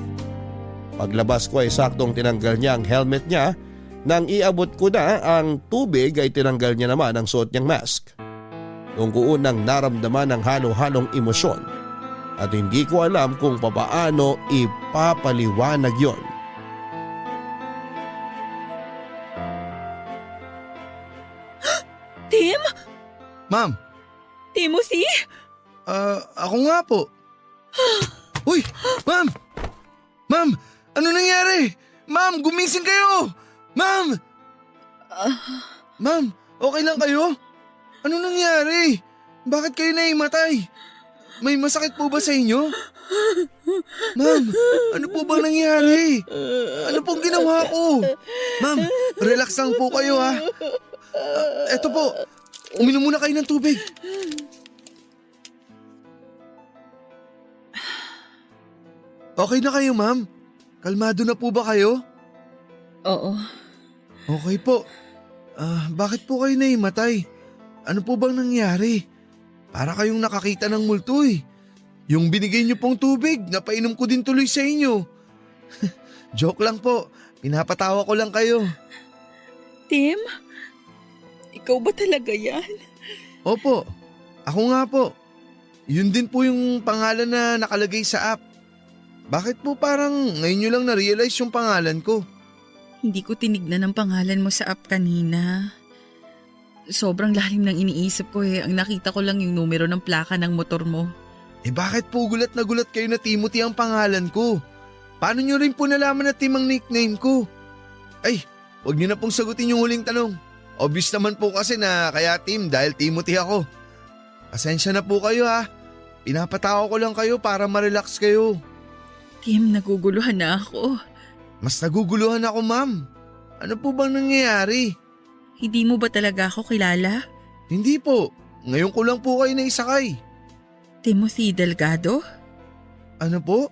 Paglabas ko ay saktong tinanggal niya ang helmet niya. Nang iabot ko na ang tubig ay tinanggal niya naman ang suot niyang mask. Noong ko unang naramdaman ang halo-halong emosyon at hindi ko alam kung papaano ipapaliwanag yon.
Tim?
Ma'am,
Timothy?
ako nga po. Uy, ma'am! Ma'am, ano nangyari? Ma'am, gumising kayo! Ma'am! Ma'am, okay lang kayo? Ano nangyari? Bakit kayo naimatay? May masakit po ba sa inyo? Ma'am, ano po bang nangyari? Ano pong ginawa ko? Ma'am, relax lang po kayo ha. Eto po, uminom muna kayo ng tubig. Okay na kayo, ma'am? Kalmado na po ba kayo?
Oo.
Okay po. Bakit po kayo naimatay? Ano po bang nangyari? Para kayong nakakita ng multo eh. Yung binigay niyo pong tubig, napainom ko din tuloy sa inyo. Joke lang po. Pinapatawa ko lang kayo.
Tim? Ikaw ba talaga yan?
Opo. Ako nga po. Yun din po yung pangalan na nakalagay sa app. Bakit po parang ngayon nyo lang na-realize yung pangalan ko?
Hindi ko tinignan ang pangalan mo sa app kanina. Sobrang lalim ng iniisip ko eh. Ang nakita ko lang yung numero ng plaka ng motor mo.
Bakit po gulat na gulat kayo na Timothy ang pangalan ko? Paano nyo rin po nalaman na Tim ang nickname ko? Ay, huwag nyo na pong sagutin yung huling tanong. Obvious naman po kasi na kaya Tim dahil Timothy ako. Pasensya na po kayo ha. Pinapatawa ko lang kayo para ma-relax kayo.
Tim, naguguluhan na ako.
Mas naguguluhan ako, ma'am. Ano po bang nangyayari?
Hindi mo ba talaga ako kilala?
Hindi po. Ngayon ko lang po kayo naisakay.
Timothy Delgado?
Ano po?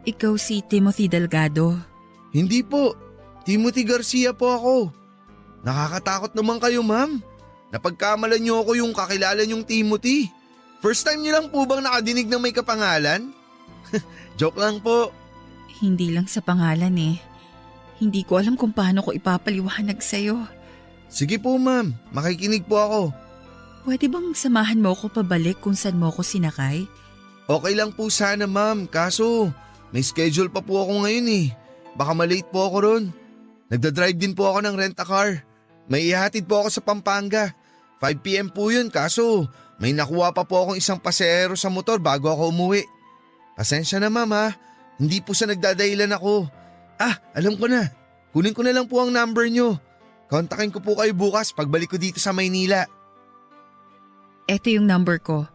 Ikaw si Timothy Delgado.
Hindi po. Timothy Garcia po ako. Nakakatakot naman kayo, ma'am. Napagkamalan niyo ako yung kakilala niyong Timothy. First time niyo lang po bang nakadinig ng may kapangalan? Joke lang po.
Hindi lang sa pangalan eh. Hindi ko alam kung paano ko ipapaliwanag sa'yo.
Sige po, ma'am. Makikinig po ako.
Pwede bang samahan mo ako pabalik kung saan mo ako sinakay?
Okay lang po sana, ma'am. Kaso, may schedule pa po ako ngayon eh. Baka malate po ako ron. Nagdadrive din po ako ng rent-a-car. May ihatid po ako sa Pampanga. 5 PM po yun, kaso may nakuha pa po akong isang pasahero sa motor bago ako umuwi. Pasensya na, ma'am ha. Hindi po sa nagdadahilan ako. Alam ko na. Kunin ko na lang po ang number nyo. Kontakin ko po kayo bukas pagbalik ko dito sa Maynila.
Eto yung number ko.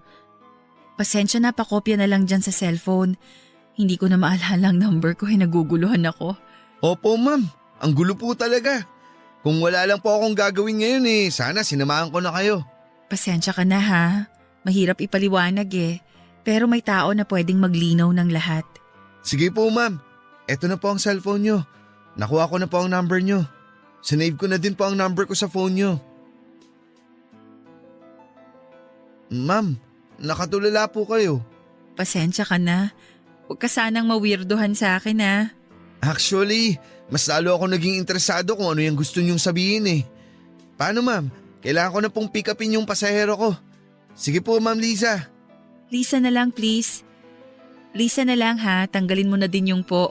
Pasensya na, pakopya na lang dyan sa cellphone. Hindi ko na maalala ang number ko, naguguluhan ako.
Opo, ma'am. Ang gulo po talaga. Kung wala lang po akong gagawin ngayon sana sinamahan ko na kayo.
Pasensya ka na ha. Mahirap ipaliwanag eh. Pero may tao na pwedeng maglinaw ng lahat.
Sige po, ma'am. Eto na po ang cellphone nyo. Nakuha ko na po ang number nyo. Sinave ko na din po ang number ko sa phone nyo. Ma'am, nakatulala po kayo.
Pasensya ka na. Huwag ka sanang mawirdohan sa akin ha.
Actually, mas lalo ako naging interesado kung ano yung gusto nyong sabihin eh. Paano, ma'am? Kailangan ko na pong pick upin yung pasahero ko. Sige po, Ma'am Liza.
Lisa na lang please. Lisa na lang ha, tanggalin mo na din yung po.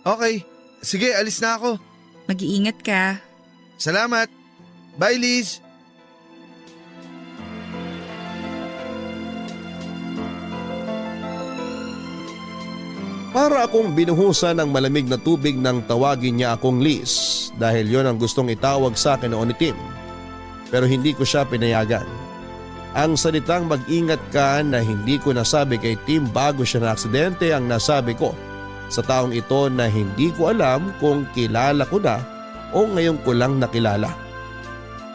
Okay, sige, alis na ako.
Mag-iingat ka.
Salamat. Bye, Liz.
Para akong binuhusan ng malamig na tubig nang tawagin niya akong Liz dahil yon ang gustong itawag sa akin noon ni Tim. Pero hindi ko siya pinayagan. Ang salitang mag-ingat ka na hindi ko nasabi kay Tim bago siya na aksidente ang nasabi ko sa taong ito na hindi ko alam kung kilala ko na o ngayon ko lang nakilala.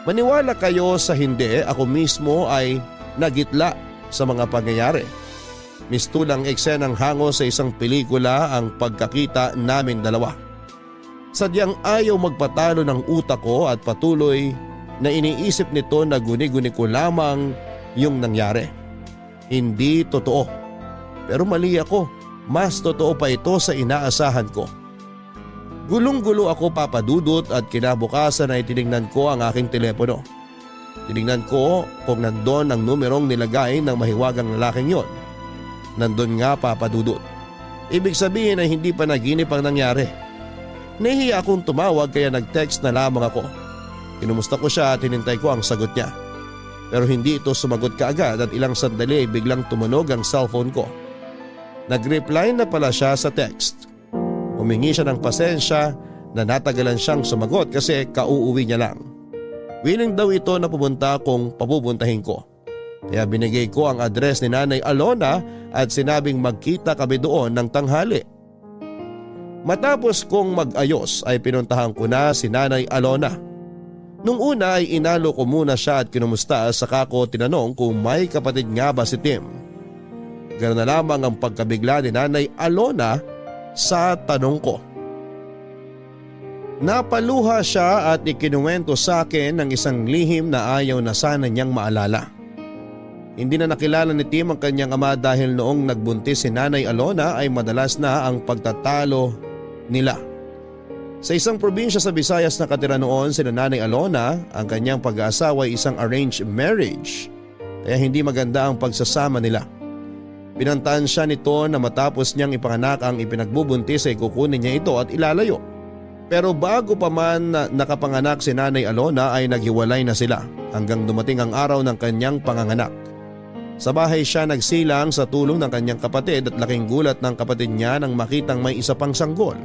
Maniwala kayo sa hindi, ako mismo ay nagitla sa mga pangyayari. Mistulang eksenang hango sa isang pelikula ang pagkakita namin dalawa. Sadyang ayaw magpatalo ng utak ko at patuloy na iniisip nito na guni-guni ko lamang yung nangyari. Hindi totoo. Pero mali ako, mas totoo pa ito sa inaasahan ko. Gulong-gulo ako papadudot at kinabukasan ay tinignan ko ang aking telepono. Tinignan ko kung nandun ang numerong nilagay ng mahiwagang lalaking yon. Nandun nga papadudot. Ibig sabihin ay hindi pa naginip ang nangyari. Nahihiya akong tumawag kaya nag-text na lamang ako. Kinumusta ko siya at hinintay ko ang sagot niya. Pero hindi ito sumagot kaagad at ilang sandali ay biglang tumunog ang cellphone ko. Nag-reply na pala siya sa text. Humingi siya ng pasensya na natagalan siyang sumagot kasi kauuwi niya lang. Willing daw ito na pumunta kung papupuntahin ko. Kaya binigay ko ang address ni Nanay Alona at sinabing magkita kami doon ng tanghali. Matapos kong mag-ayos ay pinuntahan ko na si Nanay Alona. Nung una ay inalo ko muna siya at kinumusta saka ko tinanong kung may kapatid nga ba si Tim. Ganoon na lamang ang pagkabigla ni Nanay Alona sa tanong ko. Napaluha siya at ikinuwento sa akin ng isang lihim na ayaw na sana niyang maalala. Hindi na nakilala ni Tim ang kanyang ama dahil noong nagbuntis si Nanay Alona ay madalas na ang pagtatalo nila. Sa isang probinsya sa Visayas na katira noon si Nanay Alona, ang kanyang pag-aasawa ay isang arranged marriage kaya hindi maganda ang pagsasama nila. Pinantaan siya nito na matapos niyang ipanganak ang ipinagbubuntis ay kukunin niya ito at ilalayo. Pero bago pa man nakapanganak si Nanay Alona ay naghiwalay na sila hanggang dumating ang araw ng kanyang panganganak. Sa bahay siya nagsilang sa tulong ng kanyang kapatid at laking gulat ng kapatid niya nang makitang may isa pang sanggol.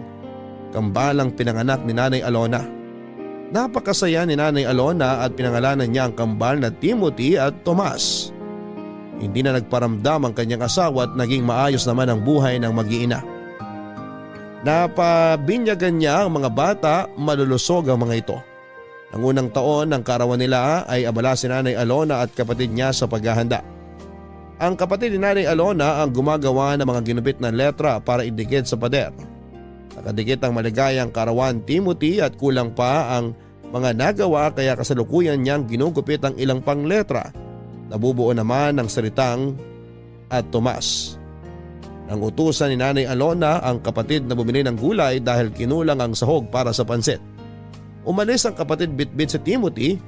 Kambalang pinanganak ni Nanay Alona. Napakasaya ni Nanay Alona at pinangalanan niya ang kambal na Timothy at Tomas. Hindi na nagparamdam ang kanyang asawa at naging maayos naman ang buhay ng mag-iina. Napabinyagan niya ang mga bata, malulusog ang mga ito. Ang unang taon ng karawan nila ay abala si Nanay Alona at kapatid niya sa paghahanda. Ang kapatid ni Nanay Alona ang gumagawa ng mga ginupit na letra para idikit sa pader. Nakadikit ang maligayang karawan Timothy at kulang pa ang mga nagawa kaya kasalukuyan niyang ginugupit ang ilang pang letra. Nabubuo naman ng salitang at Tomas. Nang utusan ni Nanay Alona ang kapatid na bumili ng gulay dahil kinulang ang sahog para sa pansit. Umalis ang kapatid bitbit si Timothy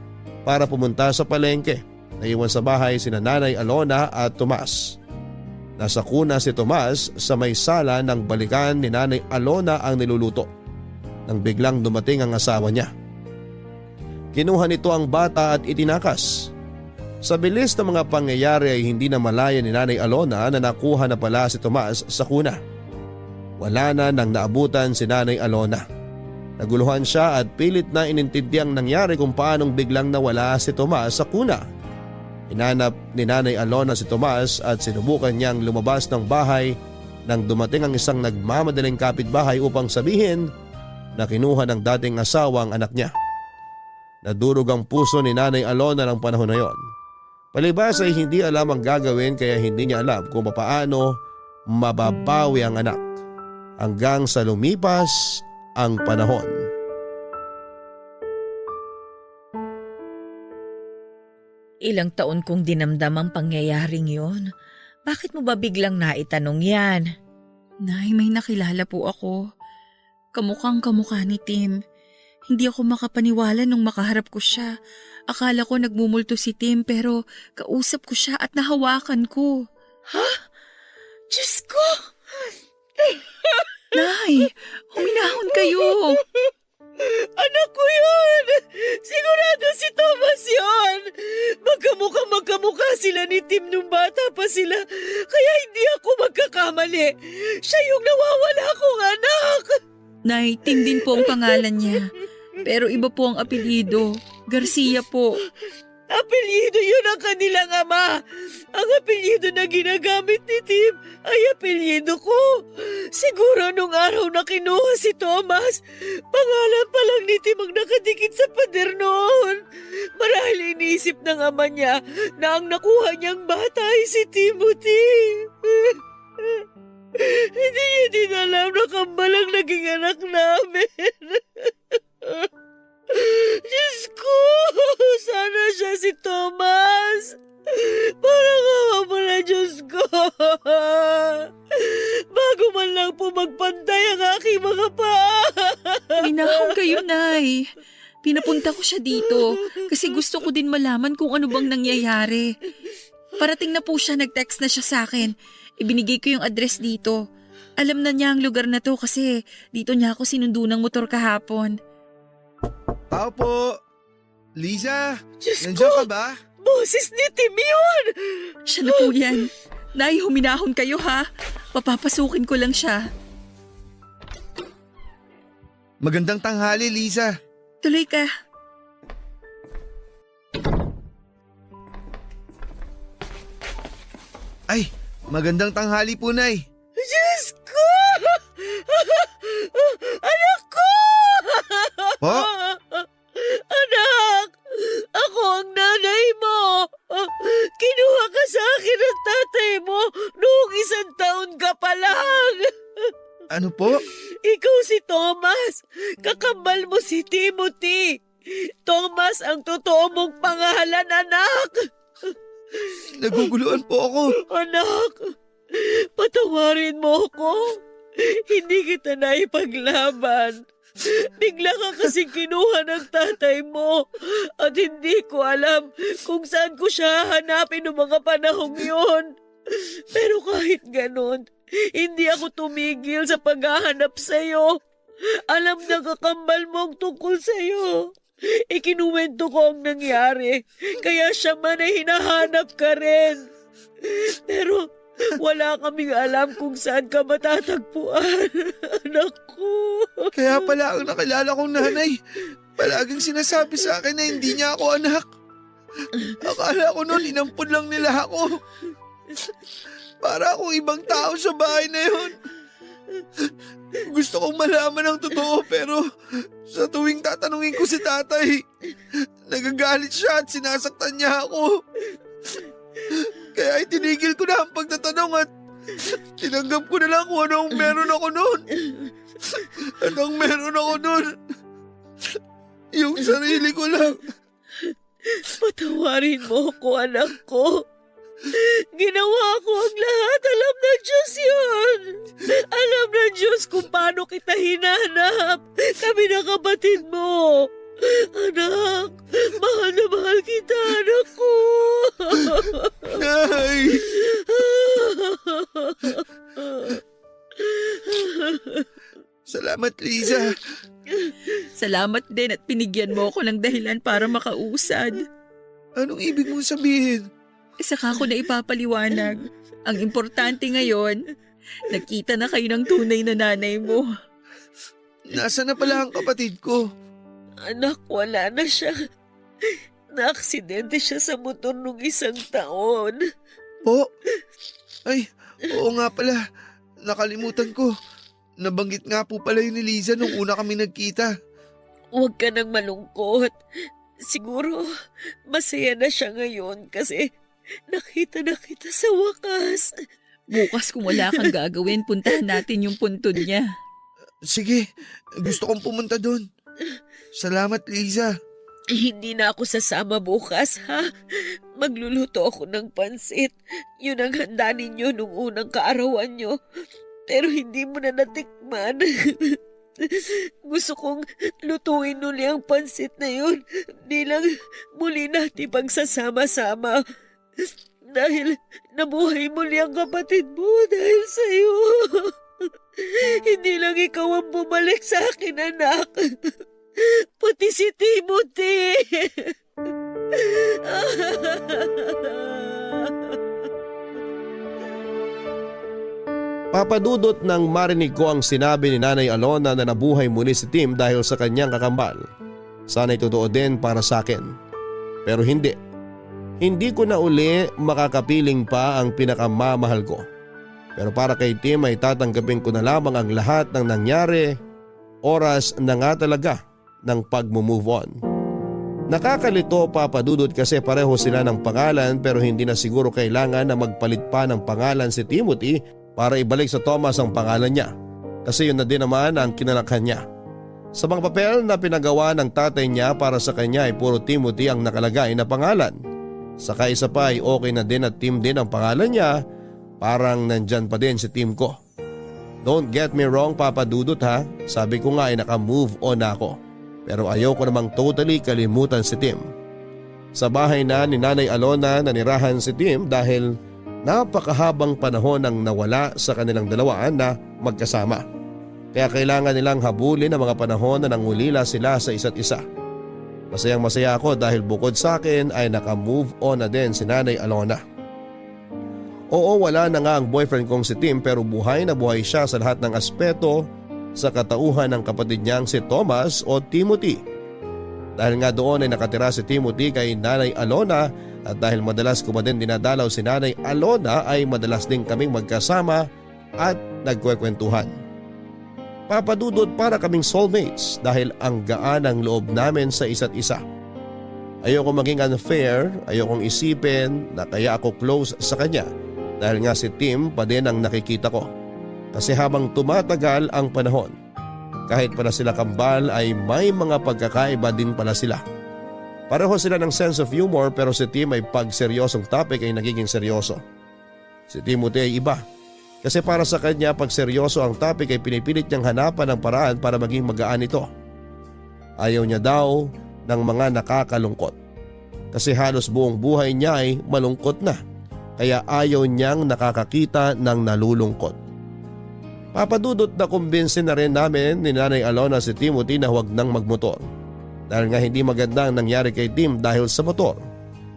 para pumunta sa palengke. Naiwan sa bahay sina Nanay Alona at Tomas. Nasa kuna si Tomas sa may sala ng balikan ni Nanay Alona ang niluluto. Nang biglang dumating ang asawa niya. Kinuha nito ang bata at itinakas. Sa bilis ng mga pangyayari ay hindi na malaya ni Nanay Alona na nakuha na pala si Tomas sa kuna. Wala na nang naabutan si Nanay Alona. Naguluhan siya at pilit na inintindi ang nangyari kung paanong biglang nawala si Tomas sa kuna. Hinanap ni Nanay Alona si Tomas at sinubukan niyang lumabas ng bahay nang dumating ang isang nagmamadaling kapitbahay upang sabihin na kinuha ng dating asawa ang anak niya. Nadurog ang puso ni Nanay Alona ng panahon na yon. Palibas ay hindi alam ang gagawin kaya hindi niya alam kung paano mababawi ang anak hanggang sa lumipas ang panahon.
Ilang taon kong dinamdam ang pangyayaring yon. Bakit mo ba biglang naitanong yan?
Nay, may nakilala po ako. Kamukhang kamukha ni Tim. Hindi ako makapaniwala nung makaharap ko siya. Akala ko nagmumulto si Tim pero kausap ko siya at nahawakan ko.
Ha? Diyos ko!
Nay, huminahon kayo.
Anak ko yun! Sigurado si Thomas yun! Magkamukha sila ni Tim nung bata pa sila. Kaya hindi ako magkakamali. Siya yung nawawala kong anak!
Nay, Tim din po ang pangalan niya. Pero iba po ang apelyido. Garcia po.
Apelyido yun ang kanilang ama. Ang apelyido na ginagamit ni Tim ay apelyido ko. Siguro nung araw na kinuha si Thomas, pangalan pa lang ni Tim ang nakadikit sa pader noon. Marahil iniisip ng ama niya na ang nakuha niyang bata ay si Timothy. Hindi niya din alam na kambalang naging anak namin. Diyos ko! Sana siya si Thomas! Parang awa mo na, Diyos ko!
Pinapunta ko siya dito kasi gusto ko din malaman kung ano bang nangyayari. Parating na po siya, nag-text na siya sa akin. Ibinigay ko yung address dito. Alam na niya ang lugar na to kasi dito niya ako sinundo ng motor kahapon.
Tao po! Liza,
Diyos
nandiyan
ko!
ka ba?
Boses ni Tim yun!
Siya na po yan. Nay, huminahon kayo ha. Papapasukin ko lang siya.
Magandang tanghali, Liza.
Tuloy ka.
Ay, magandang tanghali po, Nay.
Diyos ko! Anak ko!
Po?
Anak! Ako ang nanay mo! Kinuha ka sa akin ng tatay mo noong 1 taon ka pa lang!
Ano po?
Ikaw si Thomas! Kakambal mo si Timothy! Thomas ang totoo mong pangalan, anak!
Naguguluhan po ako.
Anak! Patawarin mo ako! Hindi kita naipaglaban! Bigla ka kasi kinuha ng tatay mo at hindi ko alam kung saan ko siya hanapin noong mga panahong yun. Pero kahit ganon, hindi ako tumigil sa paghahanap sa'yo. Alam na kakambal mo ang tungkol sa'yo. Ikinuwento ko ang nangyari, kaya siya man ay hinahanap ka rin. Pero wala kaming alam kung saan ka matatagpuan, anak ko.
Kaya pala ang nakilala kong nanay, palaging sinasabi sa akin na hindi niya ako anak. Akala ko noon inampun lang nila ako. Para akong ibang tao sa bahay na yun. Gusto kong malaman ang totoo pero sa tuwing tatanungin ko si tatay, nagagalit siya at sinasaktan niya ako. Kaya itinigil ko na ang pagtatanong at tinanggap ko na lang kung ano ang meron ako noon. At ang meron ako noon, yung sarili ko lang.
Patawarin mo ako, anak ko. Ginawa ko ang lahat. Alam ng Diyos yun. Alam ng Diyos kung paano kita hinanap. Kami na kapatid mo. Anak, mahal na mahal kita, anak ko.
Nay! Salamat, Liza.
Salamat din at pinigyan mo ako ng dahilan para makausad.
Anong ibig mong sabihin?
Saka ko na ipapaliwanag. Ang importante ngayon, nakita na kayo ng tunay na nanay mo.
Nasaan na pala ang kapatid ko?
Anak, wala na siya. Naaksidente siya sa motor nung 1 taon.
Po? Ay, oo nga pala. Nakalimutan ko. Nabanggit nga po pala yun ni Liza nung una kami nagkita.
Huwag ka nang malungkot. Siguro, masaya na siya ngayon kasi nakita na kita sa wakas.
Bukas kung wala kang gagawin, puntahan natin yung puntod niya.
Sige, gusto kong pumunta doon. Salamat, Liza.
Hindi na ako sasama bukas, ha? Magluluto ako ng pansit. Yun ang handa ninyo nung unang kaarawan nyo. Pero hindi mo na natikman. Gusto kong lutuin uli ang pansit na yun bilang muli natin pagsasama-sama. Dahil nabuhay muli ang kapatid mo dahil sa'yo. Hindi lang ikaw ang bumalik sa akin, anak. Pati si Timothy.
Papadudot nang marinig ko ang sinabi ni Nanay Alona na nabuhay muli si Tim dahil sa kanyang kakambal. Sana'y totoo din para sa akin. Pero hindi. Hindi ko na uli makakapiling pa ang pinakamamahal ko. Pero para kay Tim ay tatanggapin ko na lamang ang lahat ng nangyari. Oras na nga talaga ng pag-move on. Nakakalito, Papadudot, kasi pareho sila ng pangalan pero hindi na siguro kailangan na magpalit pa ng pangalan si Timothy para ibalik sa Thomas ang pangalan niya. Kasi yun na din naman ang kinalakhan niya. Sa mga papel na pinagawa ng tatay niya para sa kanya ay puro Timothy ang nakalagay na pangalan. Saka isa pa ay okay na din at Tim din ang pangalan niya. Parang nandyan pa din si Tim ko. Don't get me wrong, Papadudot, ha. Sabi ko nga ay naka-move on ako. Pero ayaw ko namang totally kalimutan si Tim. Sa bahay na ni Nanay Alona nanirahan si Tim dahil napakahabang panahon ang nawala sa kanilang dalawa na magkasama. Kaya kailangan nilang habulin ang mga panahon na nangulila sila sa isa't isa. Masayang masaya ako dahil bukod sa akin ay naka-move on na din si Nanay Alona. Oo, wala na nga ang boyfriend kong si Tim pero buhay na buhay siya sa lahat ng aspeto sa katauhan ng kapatid niyang si Thomas o Timothy. Dahil nga doon ay nakatira si Timothy kay Nanay Alona at dahil madalas ko din dinadalaw si Nanay Alona ay madalas din kaming magkasama at nagkwekwentuhan. Papadudot para kaming soulmates dahil ang gaan ang loob namin sa isa't isa. Ayoko maging unfair, ayokong isipin na kaya ako close sa kanya dahil nga si Tim pa din ang nakikita ko. Kasi habang tumatagal ang panahon, kahit pala sila kambal ay may mga pagkakaiba din pala sila. Pareho sila ng sense of humor pero si Tim ay pag seryosong topic ay nagiging seryoso. Si Timothy ay iba. Kasi para sa kanya pag seryoso ang topic ay pinipilit niyang hanapan ng paraan para maging magaan ito. Ayaw niya daw ng mga nakakalungkot. Kasi halos buong buhay niya ay malungkot na. Kaya ayaw niyang nakakakita ng nalulungkot. Papadudot na kumbinsin na rin namin ni Nanay Alona si Timothy na huwag nang magmotor. Dahil nga hindi maganda ang nangyari kay Tim dahil sa motor.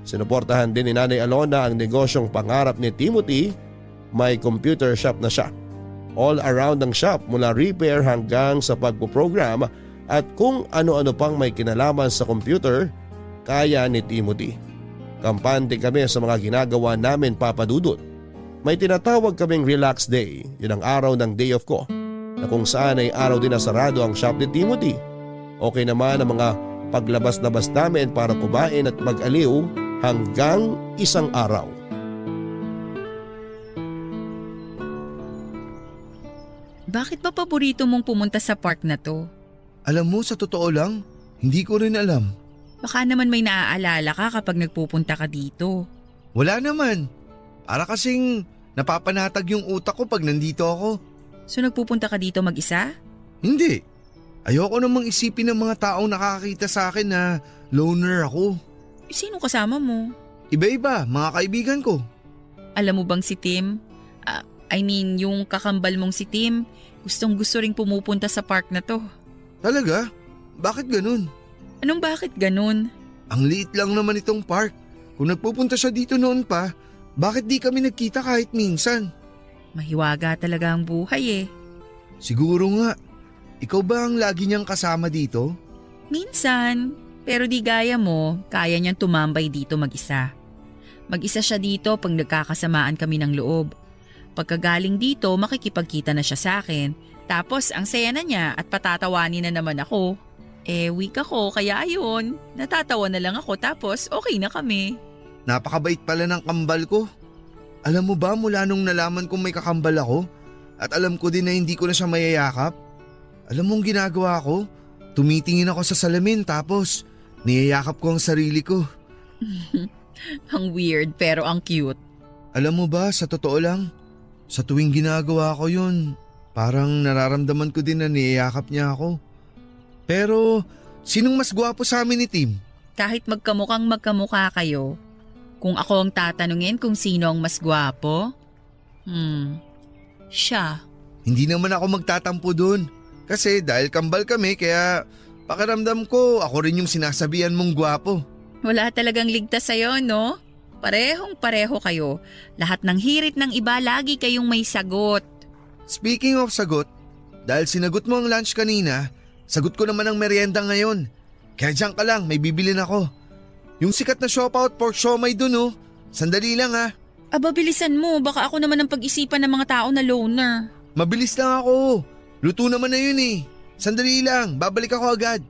Sinuportahan din ni Nanay Alona ang negosyong pangarap ni Timothy. May computer shop na siya. All around ang shop mula repair hanggang sa pagpuprogram at kung ano-ano pang may kinalaman sa computer, kaya ni Timothy. Kampante kami sa mga ginagawa namin, papadudot. May tinatawag kaming relax day, yun ang araw ng day off ko, na kung saan ay araw din na sarado ang shop ni Timothy. Okay naman ang mga paglabas-labas namin para kumain at mag-aliw hanggang isang araw.
Bakit ba paborito mong pumunta sa park na to?
Alam mo, sa totoo lang, hindi ko rin alam.
Baka naman may naaalala ka kapag nagpupunta ka dito.
Wala naman. Para kasing napapanatag yung utak ko pag nandito ako.
So nagpupunta ka dito mag-isa?
Hindi. Ayoko namang isipin ng mga taong nakakakita sa akin na loner ako.
Sino kasama mo?
Iba-iba, mga kaibigan ko.
Alam mo bang si Tim? Yung kakambal mong si Tim, gustong-gusto ring pumupunta sa park na to.
Talaga? Bakit ganun?
Anong bakit ganun?
Ang liit lang naman itong park. Kung nagpupunta siya dito noon pa, bakit di kami nagkita kahit minsan?
Mahiwaga talaga ang buhay eh.
Siguro nga. Ikaw ba ang lagi niyang kasama dito?
Minsan, pero di gaya mo, kaya niyang tumambay dito mag-isa. Mag-isa siya dito pag nagkakasamaan kami ng loob. Pagkagaling dito, makikipagkita na siya sa akin. Tapos ang saya na niya at patatawanin na naman ako. Weak ako kaya ayun, natatawa na lang ako tapos okay na kami.
Napakabait pala ng kambal ko. Alam mo ba mula nung nalaman kong may kakambal ako at alam ko din na hindi ko na siya mayayakap? Alam mong ginagawa ko? Tumitingin ako sa salamin tapos niyayakap ko ang sarili ko.
Ang weird pero ang cute.
Alam mo ba, sa totoo lang, sa tuwing ginagawa ko yun, parang nararamdaman ko din na niyayakap niya ako. Pero sinong mas gwapo sa amin ni Tim?
Kahit magkamukha kayo, kung ako ang tatanungin kung sino ang mas gwapo, siya.
Hindi naman ako magtatampo dun. Kasi dahil kambal kami kaya pakiramdam ko ako rin yung sinasabihan mong gwapo.
Wala talagang ligtas sa'yo, no? Parehong-pareho kayo. Lahat ng hirit ng iba, lagi kayong may sagot.
Speaking of sagot, dahil sinagot mo ang lunch kanina, sagot ko naman ang merienda ngayon. Kaya diyan ka lang, may bibilin ako. Yung sikat na Siopaw pork siomay dun oh. Sandali lang ha.
Aba, bilisan mo. Baka ako naman ang pag-isipan ng mga tao na loner.
Mabilis lang ako. Luto naman na yun eh. Sandali lang, babalik ako agad.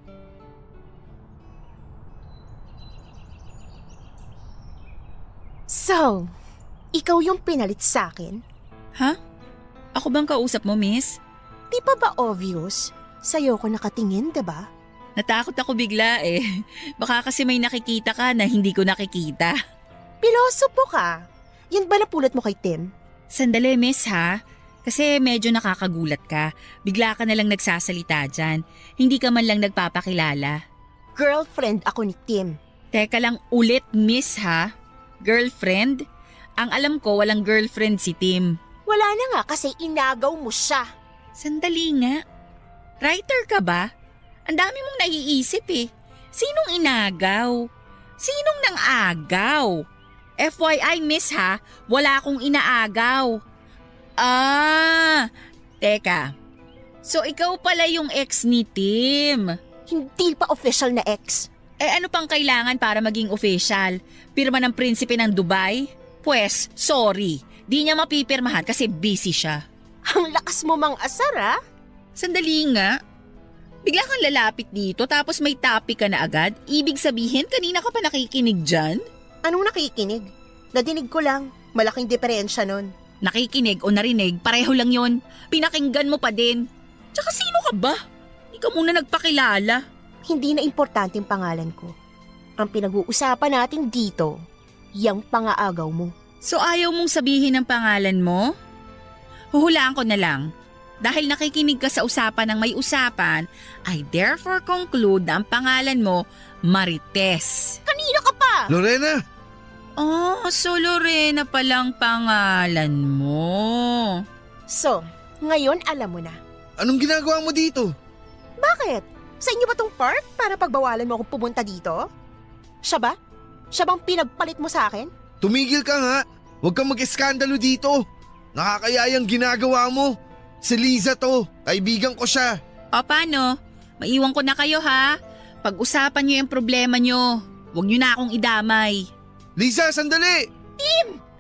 So, ikaw yung pinalit sa akin?
Ha? Ako bang kausap mo, miss?
Di pa ba obvious? Sa'yo ko nakatingin, diba?
Natakot ako bigla eh. Baka kasi may nakikita ka na hindi ko nakikita.
Pilosopo ka. Yan ba napulot mo kay Tim?
Sandali, miss ha? Kasi medyo nakakagulat ka. Bigla ka na lang nagsasalita dyan. Hindi ka man lang nagpapakilala.
Girlfriend ako ni Tim.
Teka lang ulit, miss ha? Girlfriend? Ang alam ko walang girlfriend si Tim.
Wala na nga kasi inagaw mo siya.
Sandali nga. Writer ka ba? Ang dami mong naiisip eh. Sinong inagaw? Sinong nang agaw? FYI miss ha, wala akong inaagaw. Teka. So ikaw pala yung ex ni Tim.
Hindi pa official na ex.
Ano pang kailangan para maging official? Pirma ng prinsipe ng Dubai? Pwes, sorry. Di niya mapipirmahan kasi busy siya.
Ang lakas mo mang asar, ah.
Sandali nga. Bigla kang lalapit dito tapos may topic ka na agad? Ibig sabihin kanina ka pa nakikinig dyan?
Anong nakikinig? Nadinig ko lang. Malaking diferensya nun.
Nakikinig o narinig, pareho lang yon. Pinakinggan mo pa din. Tsaka sino ka ba? Hindi ka muna nagpakilala.
Hindi na importante yung pangalan ko. Ang pinag-uusapan natin dito, yung pangaagaw mo.
So ayaw mong sabihin ang pangalan mo? Huhulaan ko na lang. Dahil nakikinig ka sa usapan ng may usapan, I therefore conclude na ang pangalan mo, Marites.
Kanina ka pa!
Lorena!
Oh, so Lorena palang pangalan mo.
So, ngayon alam mo na.
Anong ginagawa mo dito?
Bakit? Sa inyo ba tong park para pagbawalan mo akong pumunta dito? Siya ba? Siya bang pinagpalit mo sa akin?
Tumigil ka nga. Huwag kang mag-eskandalo dito. Nakakayayang ginagawa mo. Si Liza to. Kaibigan ko siya.
O paano? Maiwan ko na kayo ha. Pag-usapan niyo yung problema niyo. Huwag niyo na akong idamay.
Liza, sandali!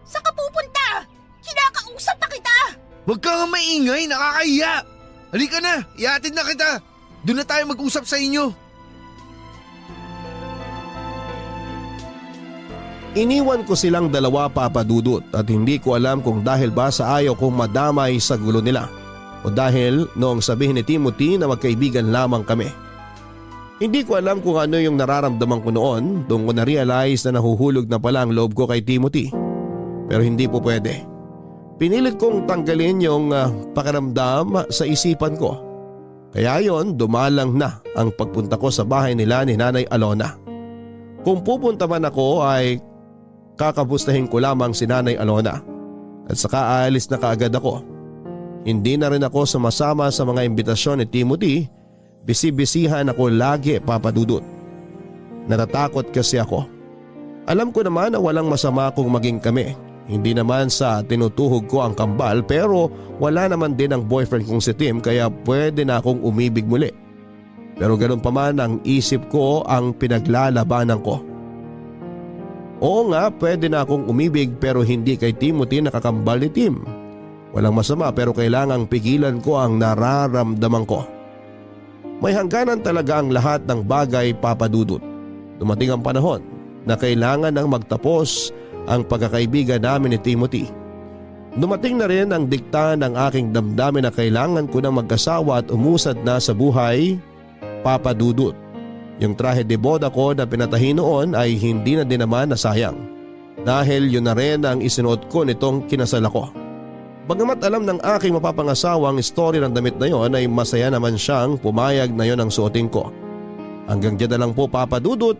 Saan ka pupunta? Kinakausap na kita!
Huwag ka nga maingay. Nakakahiya. Halika na. Ihatid na kita. Doon na tayo mag-usap sa inyo.
Iniwan ko silang dalawa, Papa Dudut, at hindi ko alam kung dahil ba sa ayaw kong madamay sa gulo nila o dahil noong sabihin ni Timothy na magkaibigan lamang kami. Hindi ko alam kung ano yung nararamdaman ko noon doon ko na-realize na nahuhulog na pala ang loob ko kay Timothy. Pero hindi po pwede. Pinilit kong tanggalin yung pakiramdam sa isipan ko. Kaya yon, dumalang na ang pagpunta ko sa bahay nila ni Nanay Alona. Kung pupunta man ako ay kakapustahin ko lamang si Nanay Alona at saka aalis na kaagad ako. Hindi na rin ako sumasama sa mga imbitasyon ni Timothy. Bisi-bisihan ako lagi, Papa Dudut. Natatakot kasi ako. Alam ko naman na walang masama kung maging kami. Hindi naman sa tinutuhog ko ang kambal pero wala naman din ang boyfriend kong si Tim kaya pwede na akong umibig muli. Pero ganun pa man ang isip ko ang pinaglalabanan ko. Oo nga, pwede na akong umibig pero hindi kay Timothy nakakambal ni Tim. Walang masama pero kailangang pigilan ko ang nararamdaman ko. May hangganan talaga ang lahat ng bagay, Papa Dudut. Dumating ang panahon na kailangan nang magtapos ang pagkakaibigan namin ni Timothy. Dumating na rin ang dikta ng aking damdamin na kailangan ko nang mag-asawa at umusad na sa buhay, Papa Dudut. Yung trahe de boda ko na pinatahi noon ay hindi na din naman nasayang. Dahil yun na rin ang isinuot ko nitong kinasal ako. Bagamat alam ng aking mapapangasawa ang story ng damit na yon ay masaya naman siyang pumayag na yon ang suotin ko. Hanggang dyan na lang po, Papa Dudut.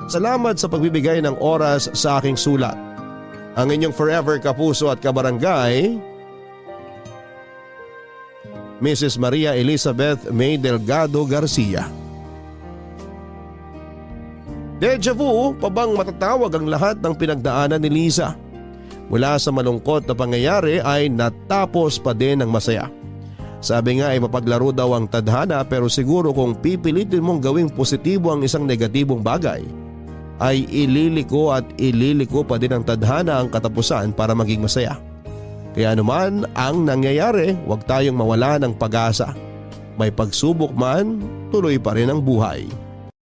Salamat sa pagbibigay ng oras sa aking sulat. Ang inyong forever kapuso at kabarangay, Mrs. Maria Elizabeth May Delgado Garcia. Deja vu, pa bang matatawag ang lahat ng pinagdaanan ni Liza? Mula sa malungkot na pangyayari ay natapos pa din ng masaya. Sabi nga ay mapaglaro daw ang tadhana pero siguro kung pipilitin mong gawing positibo ang isang negatibong bagay, ay ililiko at ililiko pa din ang tadhana ang katapusan para maging masaya. Kaya anuman ang nangyayari, huwag tayong mawala ng pag-asa. May pagsubok man, tuloy pa rin ang buhay.